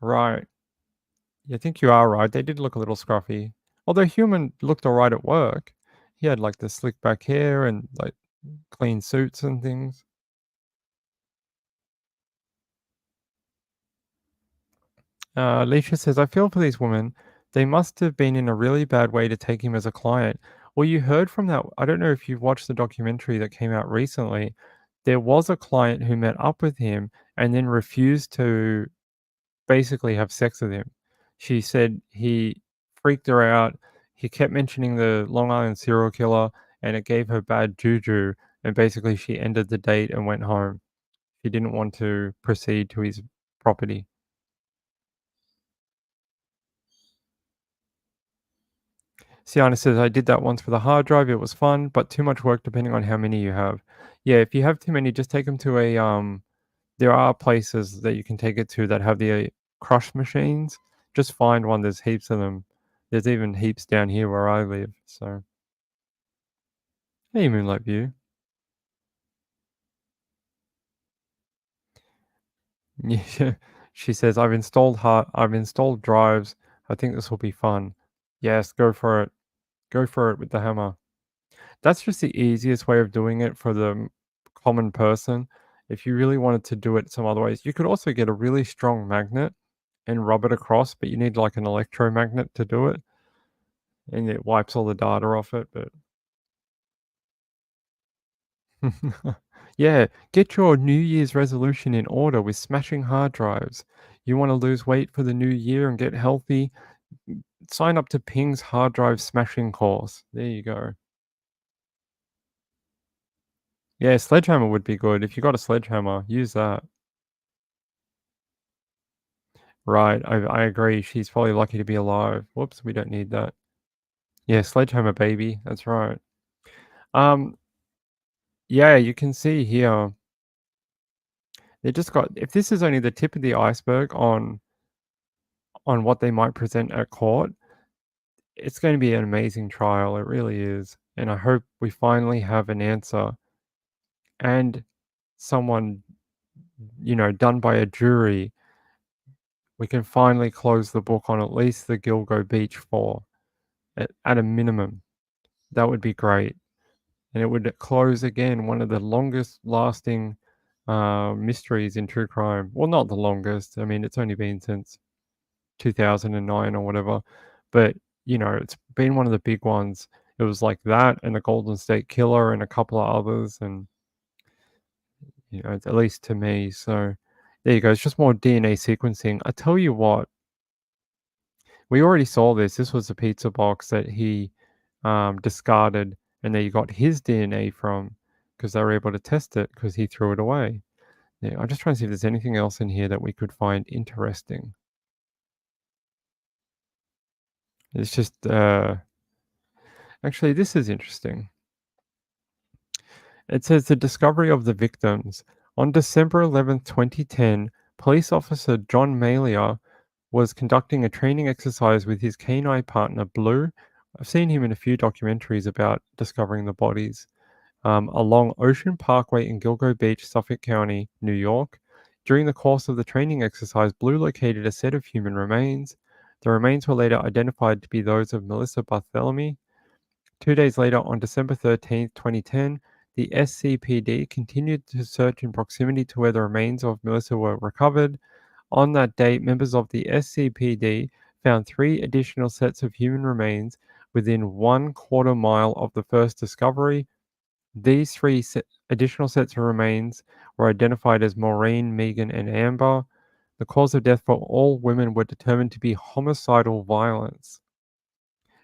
S1: Right. Yeah, I think you are right. They did look a little scruffy. Although Human looked all right at work. He had like the slick back hair and like clean suits and things. Alicia says, I feel for these women. They must have been in a really bad way to take him as a client. Well, you heard from that. I don't know if you've watched the documentary that came out recently. There was a client who met up with him and then refused to basically have sex with him. She said he freaked her out. He kept mentioning the Long Island serial killer and it gave her bad juju. And basically, she ended the date and went home. She didn't want to proceed to his property. Sienna says, I did that once with a hard drive. It was fun, but too much work depending on how many you have. Yeah, if you have too many, just take them to a there are places that you can take it to that have the crush machines. Just find one. There's heaps of them. There's even heaps down here where I live. So, hey, Moonlight View. Yeah, she says, I've installed drives. I think this will be fun. Yes, go for it. Go for it with the hammer. That's just the easiest way of doing it for the common person. If you really wanted to do it some other ways, you could also get a really strong magnet and rub it across, but you need like an electromagnet to do it, and it wipes all the data off it. But yeah, get your New Year's resolution in order with smashing hard drives. You want to lose weight for the new year and get healthy? Sign up to Ping's hard drive smashing course. There you go. Yeah, sledgehammer would be good. If you got a sledgehammer, use that. Right, I agree, she's probably lucky to be alive. Whoops, we don't need that. Yeah, sledgehammer baby, that's right. Um, yeah, you can see here, they just got if this is only the tip of the iceberg on what they might present at court, it's gonna be an amazing trial, it really is, and I hope we finally have an answer and someone, done by a jury, we can finally close the book on at least the Gilgo Beach 4 at a minimum. That would be great. And it would close again one of the longest lasting mysteries in true crime. Well, not the longest. I mean, it's only been since 2009 or whatever, but it's been one of the big ones. It was like that and the Golden State Killer and a couple of others, and at least to me. So there you go. It's just more DNA sequencing. I tell you what, we already saw this. This was a pizza box that he discarded, and they got his DNA from because they were able to test it because he threw it away. Yeah, I'm just trying to see if there's anything else in here that we could find interesting. It's just, actually, this is interesting. It says the discovery of the victims. On December 11th, 2010, police officer John Malia was conducting a training exercise with his canine partner, Blue. I've seen him in a few documentaries about discovering the bodies. Along Ocean Parkway in Gilgo Beach, Suffolk County, New York. During the course of the training exercise, Blue located a set of human remains. The remains were later identified to be those of Melissa Barthélemy. 2 days later, on December 13th, 2010, the SCPD continued to search in proximity to where the remains of Melissa were recovered. On that date, members of the SCPD found 3 additional sets of human remains within 1/4 mile of the first discovery. These additional sets of remains were identified as Maureen, Megan, and Amber. The cause of death for all women were determined to be homicidal violence.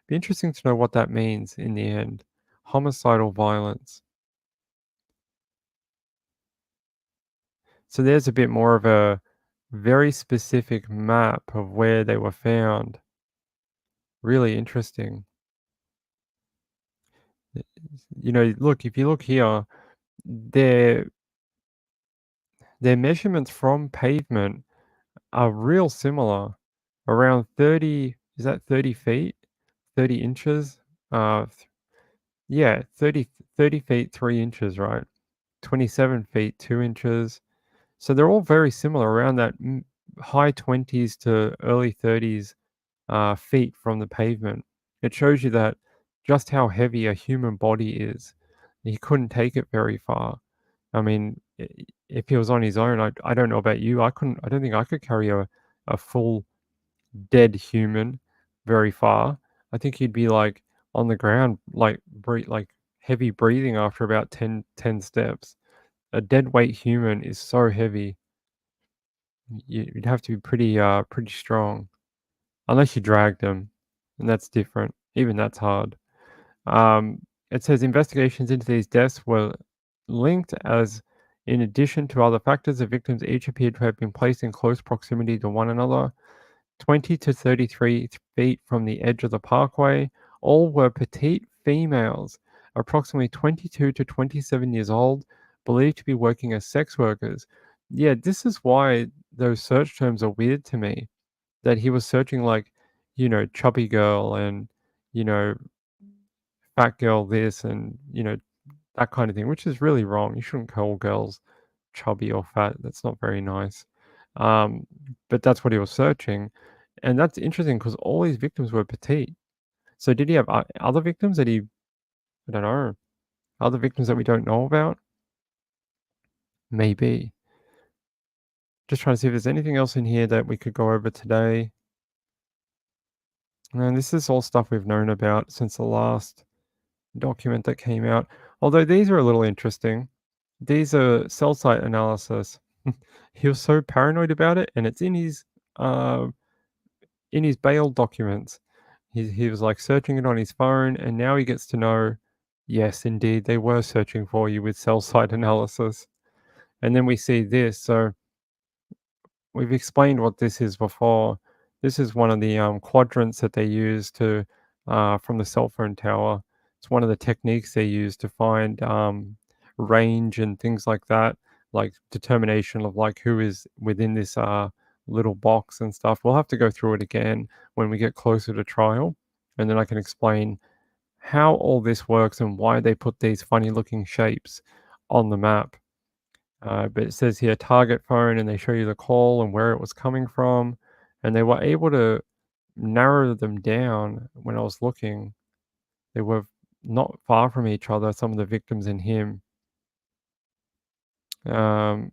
S1: Be interesting to know what that means in the end. Homicidal violence. So there's a bit more of a very specific map of where they were found. Really interesting. Look, if you look here, their their measurements from pavement are real similar. Around 30, is that 30 feet? 30 inches? Yeah, 30 feet, 3 inches, right? 27 feet, 2 inches. So they're all very similar, around that high 20s to early 30s feet from the pavement. It shows you that just how heavy a human body is. He couldn't take it very far. I mean, if he was on his own, I don't know about you. I don't think I could carry a full dead human very far. I think he'd be like on the ground, like like heavy breathing after about ten steps. A dead weight human is so heavy. You'd have to be pretty strong, unless you dragged them, and that's different. Even that's hard. It says investigations into these deaths were linked as, in addition to other factors, the victims each appeared to have been placed in close proximity to one another. 20 to 33 feet from the edge of the parkway. All were petite females, approximately 22 to 27 years old, believed to be working as sex workers. Yeah, this is why those search terms are weird to me. That he was searching like, chubby girl and, you know, fat girl this and, that kind of thing, which is really wrong. You shouldn't call girls chubby or fat. That's not very nice. Um, but that's what he was searching. And that's interesting because all these victims were petite. So did he have other victims that I don't know, other victims that we don't know about? Maybe. Just trying to see if there's anything else in here that we could go over today. And this is all stuff we've known about since the last document that came out. Although these are a little interesting. These are cell site analysis. He was so paranoid about it, and it's uh, in his bail documents. He was like searching it on his phone, and now he gets to know, yes, indeed, they were searching for you with cell site analysis. And then we see this. So we've explained what this is before. This is one of the quadrants that they use to from the cell phone tower. It's one of the techniques they use to find range and things like that, like determination of like who is within this little box and stuff. We'll have to go through it again when we get closer to trial, and then I can explain how all this works and why they put these funny looking shapes on the map. But it says here target phone, and they show you the call and where it was coming from. And they were able to narrow them down when I was looking. They were not far from each other, some of the victims and him. Um,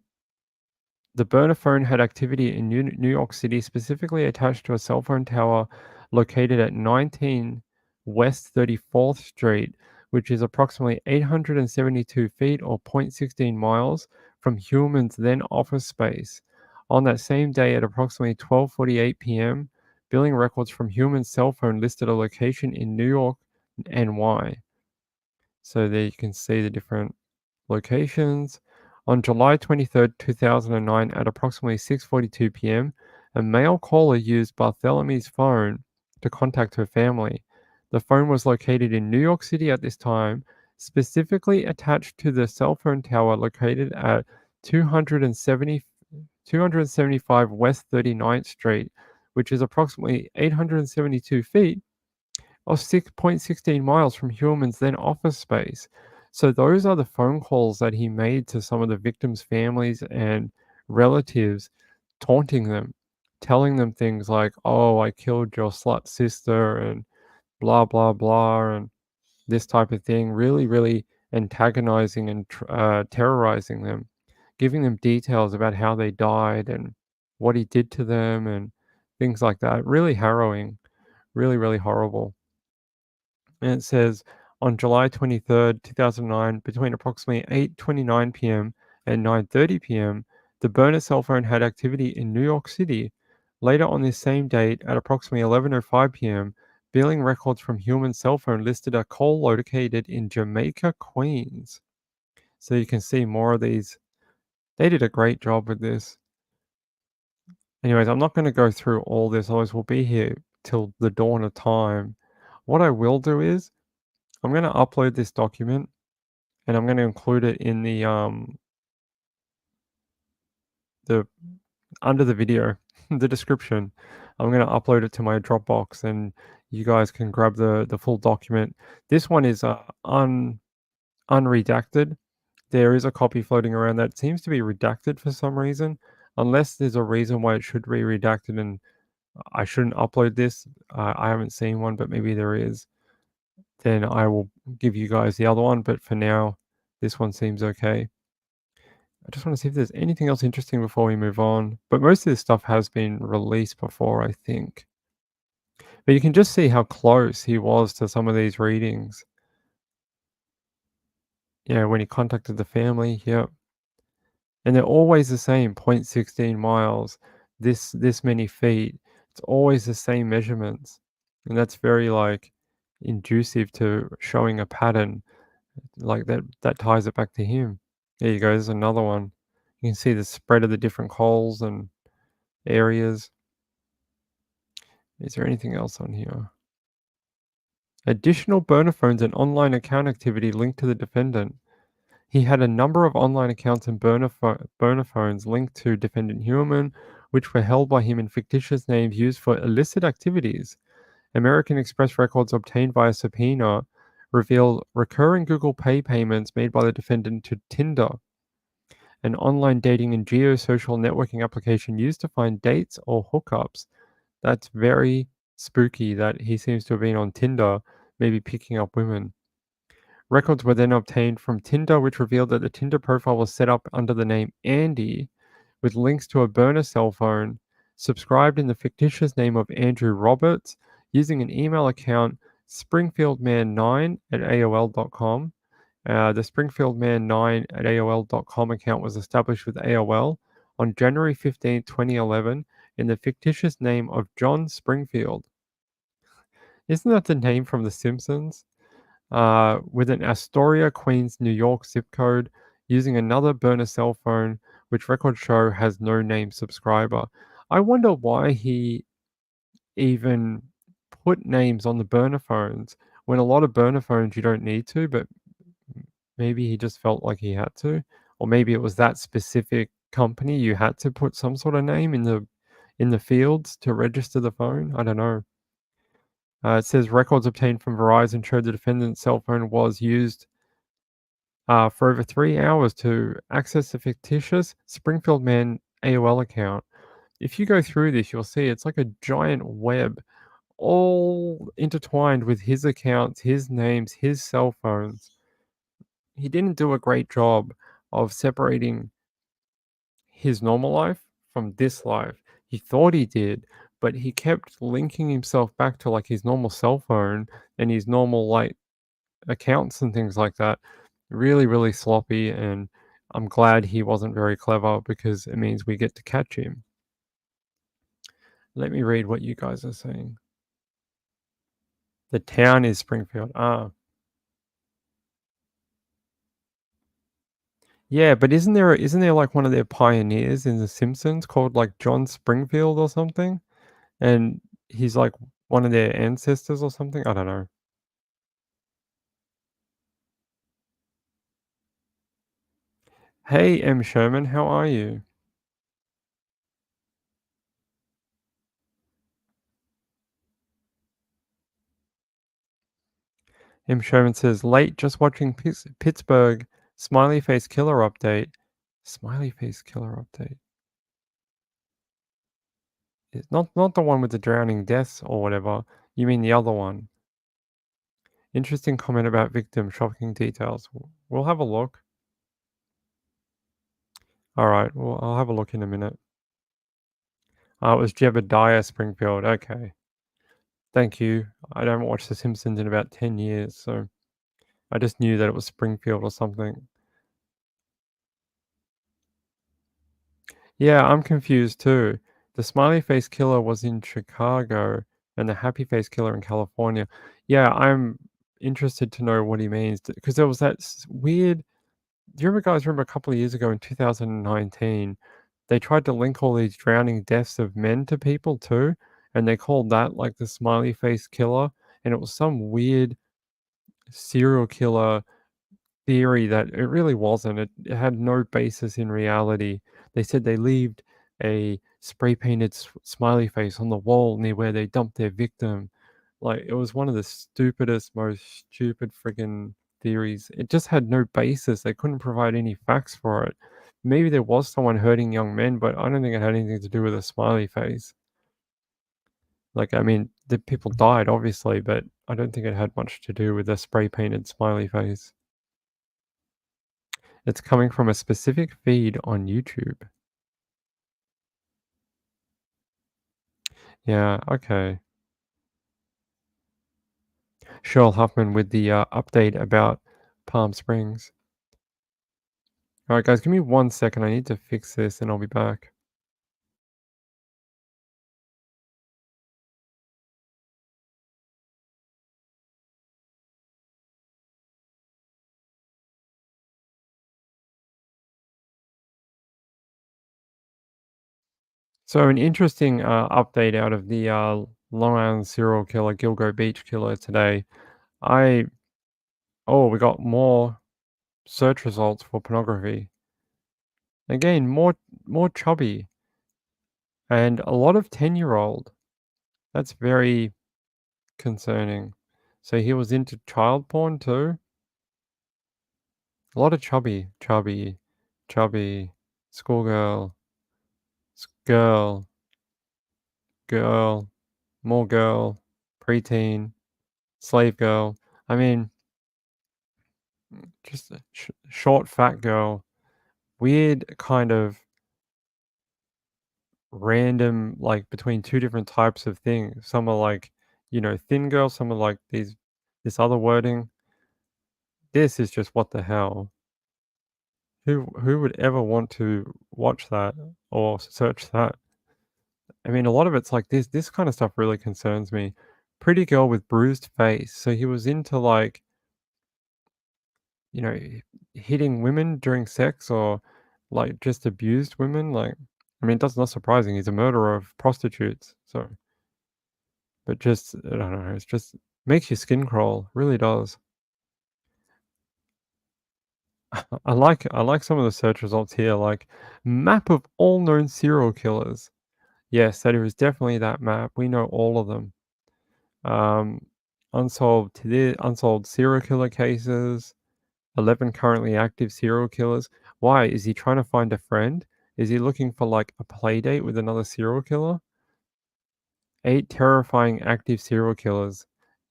S1: The burner phone had activity in New York City, specifically attached to a cell phone tower located at 19 West 34th Street, which is approximately 872 feet or 0.16 miles from Heuermann's then office space. On that same day at approximately 12:48 p.m., billing records from Heuermann's cell phone listed a location in New York, NY. So there you can see the different locations. On July 23rd, 2009, at approximately 6:42 p.m., a male caller used Barthelomew's phone to contact her family. The phone was located in New York City at this time, specifically attached to the cell phone tower located at 275 West 39th Street, which is approximately 872 feet or 6.16 miles from Heuermann's then office space. So those are the phone calls that he made to some of the victims' families and relatives, taunting them, telling them things like, "Oh, I killed your slut sister," and blah blah blah, and this type of thing. Really, really antagonizing and terrorizing them, giving them details about how they died and what he did to them and things like that. Really harrowing, really, really horrible. And it says on July 23rd, 2009, between approximately 8:29 p.m. and 9:30 p.m., the burner cell phone had activity in New York City. Later on this same date, at approximately 11:05 p.m., billing records from Heuermann's cell phone listed a call located in Jamaica, Queens. So you can see more of these. They did a great job with this. Anyways, I'm not going to go through all this, otherwise we'll be here till the dawn of time. What I will do is I'm going to upload this document and I'm going to include it in the under the video, the description. I'm going to upload it to my Dropbox, and you guys can grab the full document. This one is unredacted. There is a copy floating around that seems to be redacted for some reason, unless there's a reason why it should be redacted and I shouldn't upload this. I haven't seen one, but maybe there is. Then I will give you guys the other one. But for now, this one seems okay. I just want to see if there's anything else interesting before we move on. But most of this stuff has been released before, I think. But you can just see how close he was to some of these readings. Yeah, when he contacted the family, yep. And they're always the same, 0.16 miles, this many feet. It's always the same measurements. And that's very like inducive to showing a pattern like that ties it back to him. There you go, there's another one. You can see the spread of the different coals and areas. Is there anything else on here? Additional burner phones and online account activity linked to the defendant. He had a number of online accounts and burner phones linked to defendant Heuermann, which were held by him in fictitious names used for illicit activities. American Express records obtained via subpoena reveal recurring Google Pay payments made by the defendant to Tinder, an online dating and geosocial networking application used to find dates or hookups. That's very spooky that he seems to have been on Tinder, maybe picking up women. Records were then obtained from Tinder, which revealed that the Tinder profile was set up under the name Andy, with links to a burner cell phone, subscribed in the fictitious name of Andrew Roberts, using an email account springfieldman9 at AOL.com. The springfieldman9 at AOL.com account was established with AOL on January 15, 2011, in the fictitious name of John Springfield. Isn't that the name from The Simpsons? With an Astoria, Queens, New York zip code, using another burner cell phone which records show has no named subscriber. I wonder why he even put names on the burner phones when a lot of burner phones you don't need to, but maybe he just felt like he had to, or maybe it was that specific company you had to put some sort of name in the fields to register the phone. I don't know. It says records obtained from Verizon showed the defendant's cell phone was used for over 3 hours to access a fictitious Springfield Man AOL account. If you go through this, you'll see it's like a giant web, all intertwined with his accounts, his names, his cell phones. He didn't do a great job of separating his normal life from this life. He thought he did, but he kept linking himself back to like his normal cell phone and his normal like accounts and things like that. Really, really sloppy. And I'm glad he wasn't very clever because it means we get to catch him. Let me read what you guys are saying. The town is Springfield. Ah, yeah, but isn't there like one of their pioneers in The Simpsons called like John Springfield or something? And he's like one of their ancestors or something? I don't know. Hey, M. Sherman, how are you? M. Sherman says, late just watching Pittsburgh smiley face killer update. Smiley face killer update. It's not the one with the drowning deaths or whatever. You mean the other one. Interesting comment about victim, shocking details. We'll have a look. All right, well, I'll have a look in a minute. It was Jebediah Springfield. Okay. Thank you. I don't watch The Simpsons in about 10 years, so I just knew that it was Springfield or something. Yeah, I'm confused too. The smiley face killer was in Chicago and the happy face killer in California. Yeah, I'm interested to know what he means because there was that weird. Do you remember a couple of years ago in 2019, they tried to link all these drowning deaths of men to people too, and they called that like the smiley face killer, and it was some weird serial killer theory that it really wasn't. It had no basis in reality. They said they left a spray painted smiley face on the wall near where they dumped their victim. Like it was one of the stupidest, most stupid friggin' theories. It just had no basis. They couldn't provide any facts for it. Maybe there was someone hurting young men, but I don't think it had anything to do with a smiley face. Like, I mean, the people died, obviously, but I don't think it had much to do with a spray painted smiley face. It's coming from a specific feed on YouTube. Yeah, okay. Cheryl Huffman with the update about Palm Springs. All right, guys, give me 1 second. I need to fix this and I'll be back. So, an interesting update out of the Long Island serial killer, Gilgo Beach killer today. I, oh, we got more search results for pornography. Again, more chubby and a lot of 10-year-old. That's very concerning. So he was into child porn too? A lot of chubby, schoolgirl, girl, girl, more girl, preteen, slave girl. I mean, just a short, fat girl. Weird kind of random, like between two different types of things. Some are like, thin girl. Some are like this other wording. This is just what the hell. Who would ever want to watch that or search that? I mean, a lot of it's like this kind of stuff really concerns me. Pretty girl with bruised face. So he was into like, you know, hitting women during sex or like, just abused women, like I mean, that's not surprising, he's a murderer of prostitutes, so but just I don't know, it's just makes your skin crawl, really does. I like some of the search results here, like, "Map of all known serial killers." Yes, that is definitely that map, we know all of them. Um, unsolved serial killer cases, 11 currently active serial killers. Why? Is he trying to find a friend? Is he looking for, like, a play date with another serial killer? 8 terrifying active serial killers.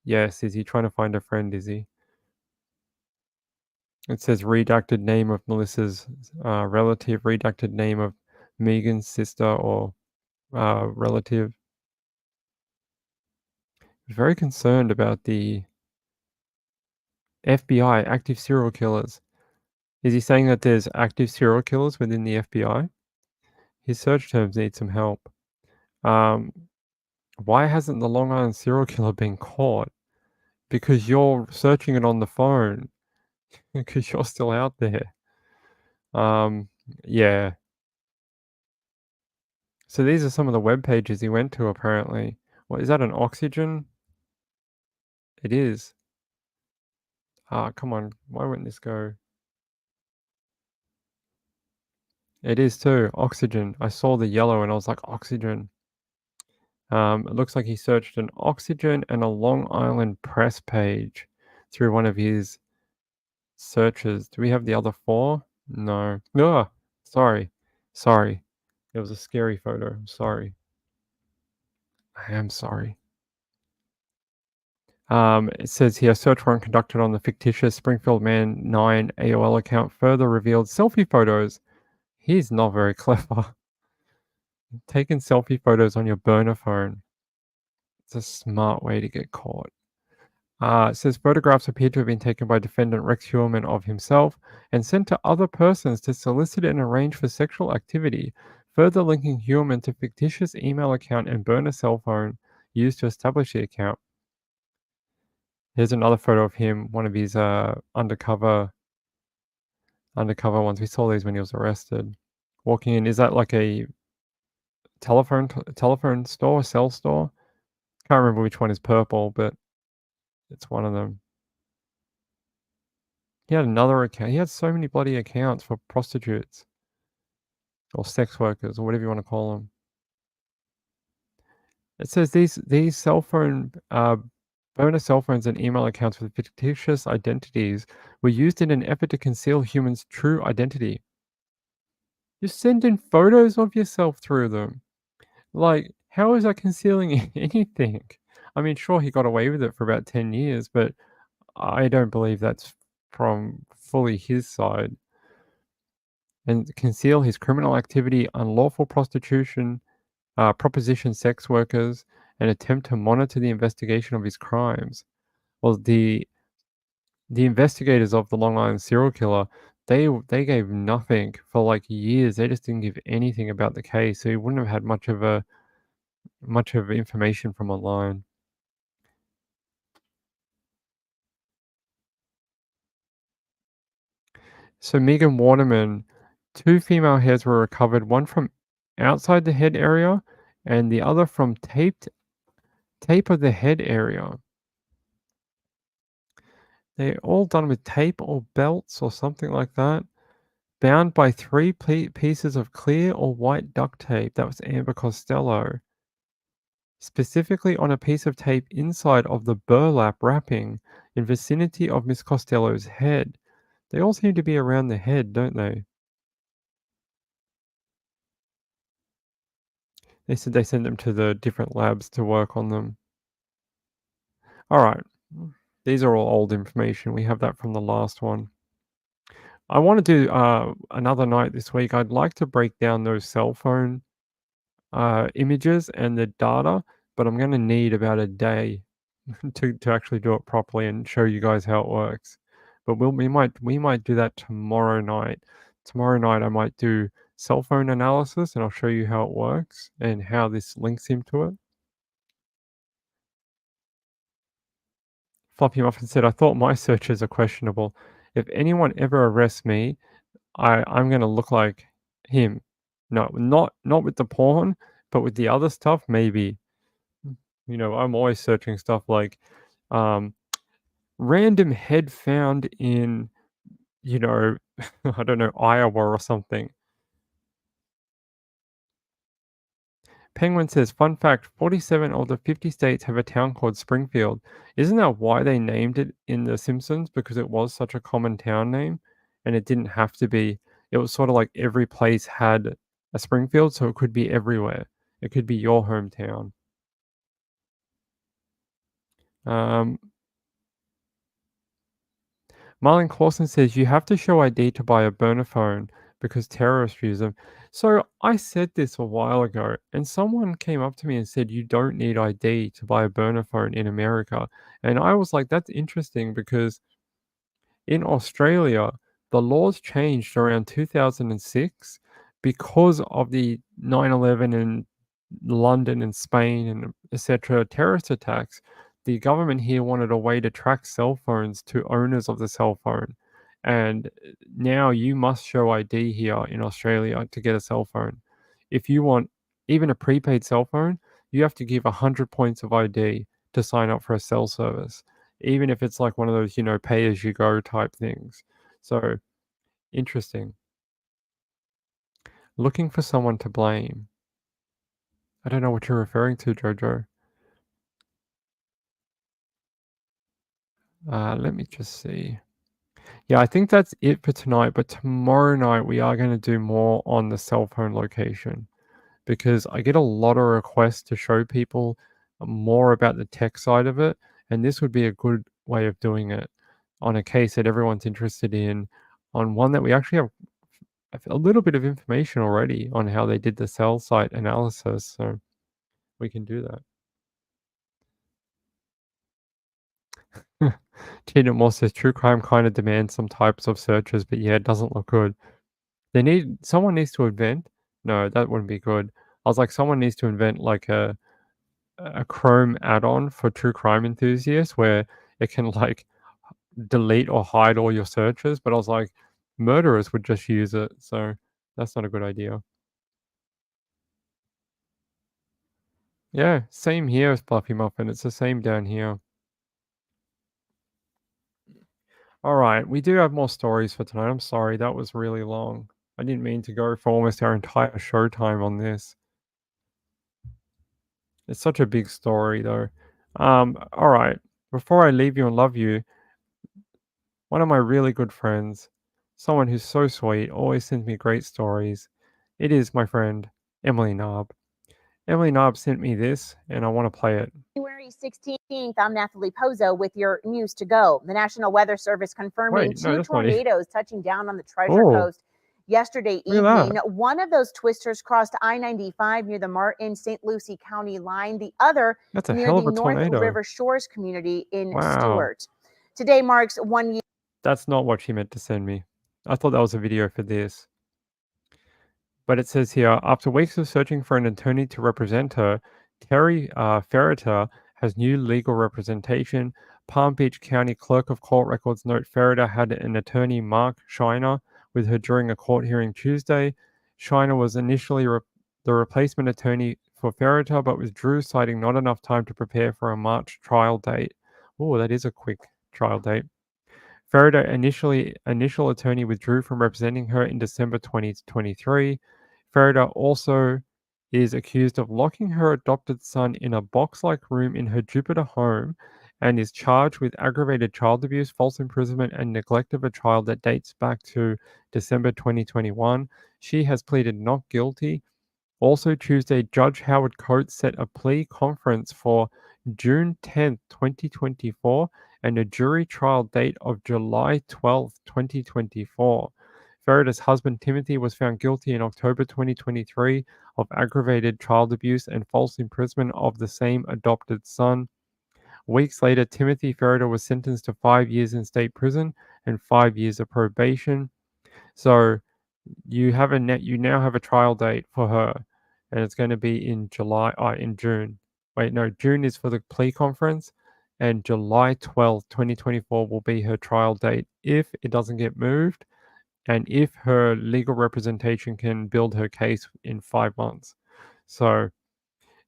S1: Yes, is he trying to find a friend, is he? It says redacted name of Melissa's, relative, redacted name of Megan's sister or, relative. Very concerned about the FBI, active serial killers. Is he saying that there's active serial killers within the FBI? His search terms need some help. Um, why hasn't the Long Island serial killer been caught? Because you're searching it on the phone, because you're still out there. Um, yeah. So these are some of the web pages he went to apparently. What is that, an oxygen? It is. Ah, come on. Why wouldn't this go? It is too. Oxygen. I saw the yellow and I was like, oxygen. It looks like he searched an oxygen and a Long Island press page through one of his searches. Do we have the other 4? No. Ugh, sorry. Sorry. It was a scary photo. I'm sorry. I am sorry. It says here, search warrant conducted on the fictitious Springfield Man 9 AOL account further revealed selfie photos. He's not very clever. Taking selfie photos on your burner phone. It's a smart way to get caught. It says photographs appear to have been taken by defendant Rex Heuermann of himself and sent to other persons to solicit and arrange for sexual activity, further linking Heuermann to fictitious email account and burner cell phone used to establish the account. Here's another photo of him, one of his undercover ones. We saw these when he was arrested. Walking in, is that like a telephone store, cell store? Can't remember which one is purple, but it's one of them. He had another account. He had so many bloody accounts for prostitutes or sex workers or whatever you want to call them. It says these cell phone burner cell phones and email accounts with fictitious identities were used in an effort to conceal humans' true identity. You're sending photos of yourself through them. Like, how is that concealing anything? I mean, sure, he got away with it for about 10 years, but I don't believe that's from fully his side. And conceal his criminal activity, unlawful prostitution, proposition sex workers, and attempt to monitor the investigation of his crimes. Well, the investigators of the Long Island serial killer, they gave nothing for like years. They just didn't give anything about the case, so he wouldn't have had much of information from online. So Megan Waterman, 2 female hairs were recovered, one from outside the head area and the other from tape of the head area. They're all done with tape or belts or something like that, bound by 3 pieces of clear or white duct tape. That was Amber Costello. Specifically on a piece of tape inside of the burlap wrapping in vicinity of Miss Costello's head. They all seem to be around the head, don't they? They said they sent them to the different labs to work on them. Alright. These are all old information. We have that from the last one. I wanna do, another night this week. I'd like to break down those cell phone, images and the data, but I'm gonna need about a day to actually do it properly and show you guys how it works. But we might do that tomorrow night. Tomorrow night, I might do cell phone analysis, and I'll show you how it works and how this links into it. Floppy Muffin said, "I thought my searches are questionable. If anyone ever arrests me, I'm gonna look like him. No, not with the porn, but with the other stuff, maybe. I'm always searching stuff like, um, random head found in, you know, I don't know, Iowa or something. Penguin says, fun fact, 47 of the 50 states have a town called Springfield. Isn't that why they named it in The Simpsons? Because it was such a common town name and it didn't have to be. It was sort of like every place had a Springfield, so it could be everywhere. It could be your hometown. Um, Marlon Clausen says you have to show ID to buy a burner phone because terrorists use them. So I said this a while ago, and someone came up to me and said you don't need ID to buy a burner phone in America. And I was like, that's interesting because in Australia, the laws changed around 2006 because of the 9/11 and London and Spain and etc. terrorist attacks. The government here wanted a way to track cell phones to owners of the cell phone. And now you must show ID here in Australia to get a cell phone. If you want even a prepaid cell phone, you have to give 100 points of ID to sign up for a cell service, even if it's like one of those, pay as you go type things. So interesting. Looking for someone to blame. I don't know what you're referring to, Jojo. Let me just see. Yeah, I think that's it for tonight, but tomorrow night we are going to do more on the cell phone location because I get a lot of requests to show people more about the tech side of it, and this would be a good way of doing it on a case that everyone's interested in, on one that we actually have a little bit of information already on how they did the cell site analysis, so we can do that. Tina Moore says true crime kind of demands some types of searches, but yeah, it doesn't look good. Someone needs to invent. No, that wouldn't be good. I was like, someone needs to invent like a Chrome add-on for true crime enthusiasts where it can like delete or hide all your searches. But I was like, murderers would just use it, so that's not a good idea. Yeah, same here as Fluffy Muffin. It's the same down here. All right, we do have more stories for tonight. I'm sorry, that was really long. I didn't mean to go for almost our entire show time on this. It's such a big story, though. All right. Before I leave you and love you, one of my really good friends, someone who's so sweet, always sends me great stories. It is my friend Emily Knob. Emily Knob sent me this, and I want to play it.
S2: January 16th, I'm Nathalie Pozo with your news to go. The National Weather Service confirming
S1: Wait, no,
S2: two
S1: that's not it.
S2: tornadoes touching down on the Treasure
S1: Oh,
S2: Coast yesterday
S1: look at
S2: evening.
S1: that.
S2: One of those twisters crossed I-95 near the Martin St. Lucie County line, the other
S1: That's a
S2: near
S1: hell
S2: the
S1: of a
S2: North
S1: tornado.
S2: River Shores community in
S1: Wow.
S2: Stewart. Today marks 1 year.
S1: That's not what she meant to send me. I thought that was a video for this. But it says here, after weeks of searching for an attorney to represent her, Terry Ferreter has new legal representation. Palm Beach County Clerk of Court records note Ferreter had an attorney, Mark Shiner, with her during a court hearing Tuesday. Shiner was initially the replacement attorney for Ferreter, but withdrew, citing not enough time to prepare for a March trial date. Oh, that is a quick trial date. Ferreter initial attorney withdrew from representing her in December 2023. Ferreter also is accused of locking her adopted son in a box-like room in her Jupiter home and is charged with aggravated child abuse, false imprisonment, and neglect of a child that dates back to December 2021. She has pleaded not guilty. Also Tuesday, Judge Howard Coates set a plea conference for June 10th, 2024, and a jury trial date of July 12th, 2024. Ferreter's husband Timothy was found guilty in October 2023 of aggravated child abuse and false imprisonment of the same adopted son. Weeks later, Timothy Ferreter was sentenced to 5 years in state prison and 5 years of probation. So you now have a trial date for her, and it's going to be in June. Wait, no, June is for the plea conference, and July 12th, 2024 will be her trial date if it doesn't get moved. and if her legal representation can build her case in 5 months. So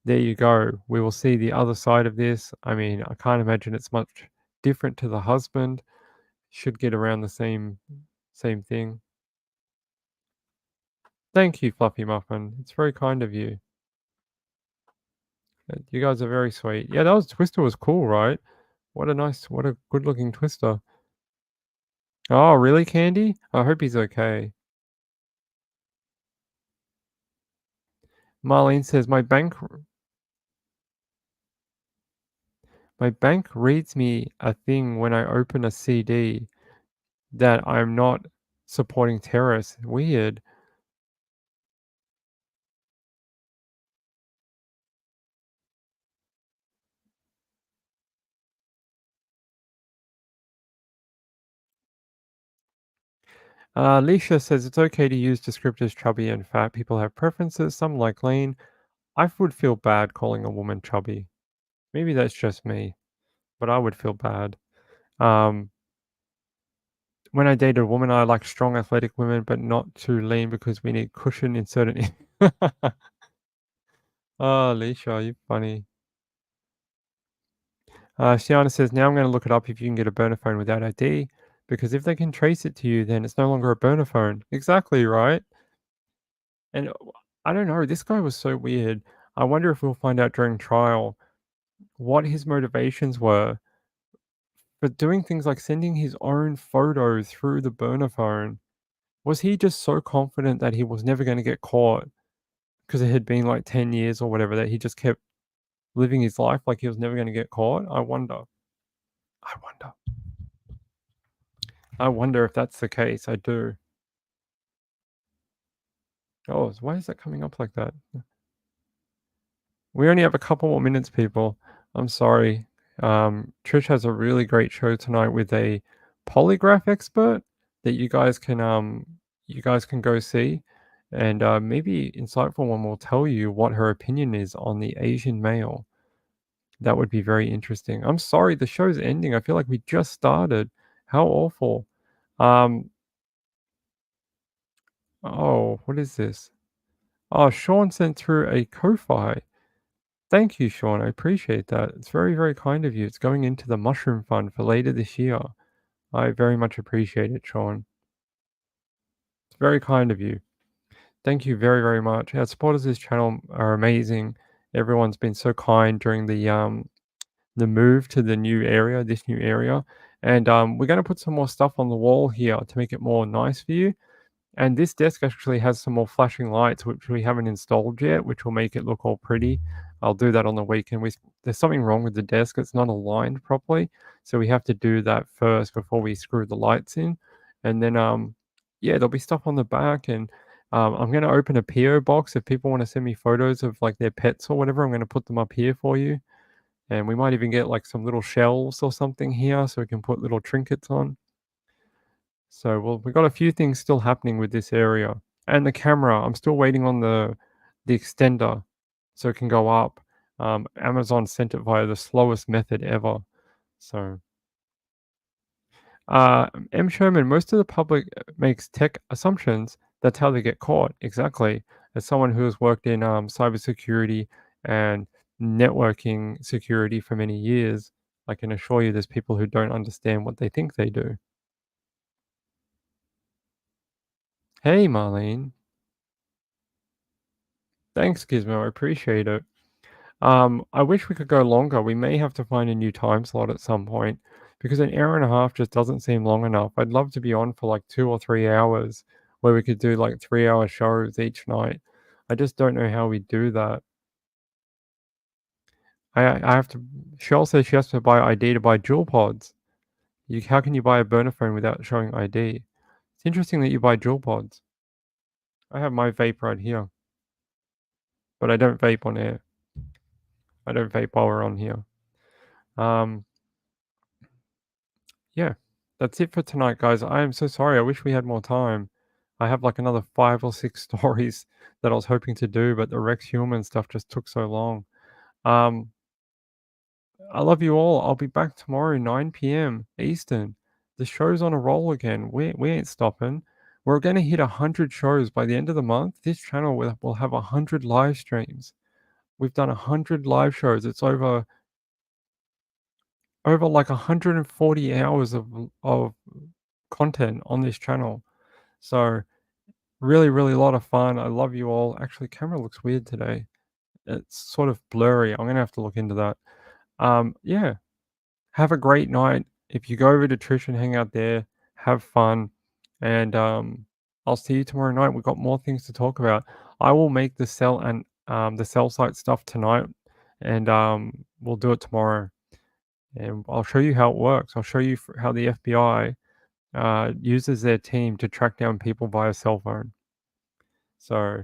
S1: there you go. We will see the other side of this. I mean, I can't imagine it's much different to the husband. Should get around the same thing. Thank you, Fluffy Muffin. It's very kind of you. You guys are very sweet. Yeah, that was Twister was cool, right? What a good looking Twister. Oh, really, Candy? I hope he's okay. Marlene says my bank reads me a thing when I open a CD that I'm not supporting terrorists. Weird. Leisha says it's okay to use descriptors chubby and fat. People have preferences. Some like lean. I would feel bad calling a woman chubby. Maybe that's just me, but I would feel bad. Um, when I dated a woman, I like strong, athletic women, but not too lean because we need cushion in certain. Oh, Leisha, you're funny. Shiana says, now I'm going to look it up if you can get a burner phone without ID, because if they can trace it to you, then it's no longer a burner phone. Exactly, right? And I don't know, this guy was so weird. I wonder if we'll find out during trial what his motivations were for doing things like sending his own photo through the burner phone. Was he just so confident that he was never going to get caught because it had been like 10 years or whatever that he just kept living his life like he was never going to get caught? I wonder. I wonder. I wonder if that's the case. I do. Oh, why is that coming up like that? We only have a couple more minutes, people. I'm sorry. Trish has a really great show tonight with a polygraph expert that you guys can go see, and maybe Insightful One will tell you what her opinion is on the Asian male. That would be very interesting. I'm sorry, the show's ending. I feel like we just started. How awful. Um, oh, what is this? Oh, Sean sent through a Ko-Fi. Thank you, Sean. I appreciate that. It's very, very kind of you. It's going into the Mushroom Fund for later this year. I very much appreciate it, Sean. It's very kind of you. Thank you very, very much. Our supporters of this channel are amazing. Everyone's been so kind during the move to the new area, this new area. And we're going to put some more stuff on the wall here to make it more nice for you. And this desk actually has some more flashing lights, which we haven't installed yet, which will make it look all pretty. I'll do that on the weekend. There's something wrong with the desk. It's not aligned properly. So we have to do that first before we screw the lights in. And then, yeah, there'll be stuff on the back. And I'm going to open a PO box. If people want to send me photos of like their pets or whatever, I'm going to put them up here for you. And we might even get like some little shelves or something here so we can put little trinkets on. So we've got a few things still happening with this area. And the camera, I'm still waiting on the extender so it can go up. Amazon sent it via the slowest method ever. So M. Sherman, most of the public makes tech assumptions. That's how they get caught. Exactly. As someone who has worked in cybersecurity and networking security for many years, I can assure you there's people who don't understand what they think they do. Hey, Marlene. Thanks, Gizmo. I appreciate it. I wish we could go longer. We may have to find a new time slot at some point because an hour and a half just doesn't seem long enough. I'd love to be on for like 2 or 3 hours where we could do like 3 hour shows each night. I just don't know how we do that. I have to. Shell says she has to buy ID to buy dual pods. How can you buy a burner phone without showing ID? It's interesting that you buy dual pods. I have my vape right here, but I don't vape on air. I don't vape while we're on here. Um, Yeah, that's it for tonight, guys. I am so sorry. I wish we had more time. I have like another 5 or 6 stories that I was hoping to do, but the Rex Human stuff just took so long. Um, I love you all. I'll be back tomorrow, 9 p.m. Eastern. The show's on a roll again. We ain't stopping. We're going to hit 100 shows by the end of the month. This channel will have 100 live streams. We've done 100 live shows. It's over like 140 hours of content on this channel. So really, really a lot of fun. I love you all. Actually, camera looks weird today. It's sort of blurry. I'm gonna have to look into that. Yeah. Have a great night. If you go over to Trish and hang out there, have fun. And I'll see you tomorrow night. We've got more things to talk about. I will make the cell and the cell site stuff tonight, and we'll do it tomorrow. And I'll show you how it works. I'll show you how the FBI uses their team to track down people via cell phone. So,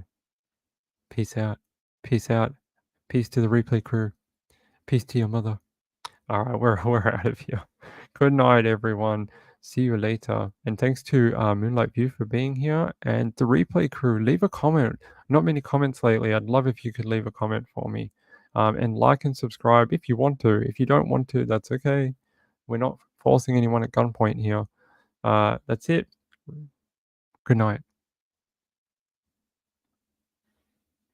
S1: peace out. Peace out. Peace to the replay crew. Peace to your mother. All right, we're out of here. Good night, everyone. See you later. And thanks to Moonlight View for being here. And the replay crew, leave a comment. Not many comments lately. I'd love if you could leave a comment for me. And like and subscribe if you want to. If you don't want to, that's okay. We're not forcing anyone at gunpoint here. That's it. Good night.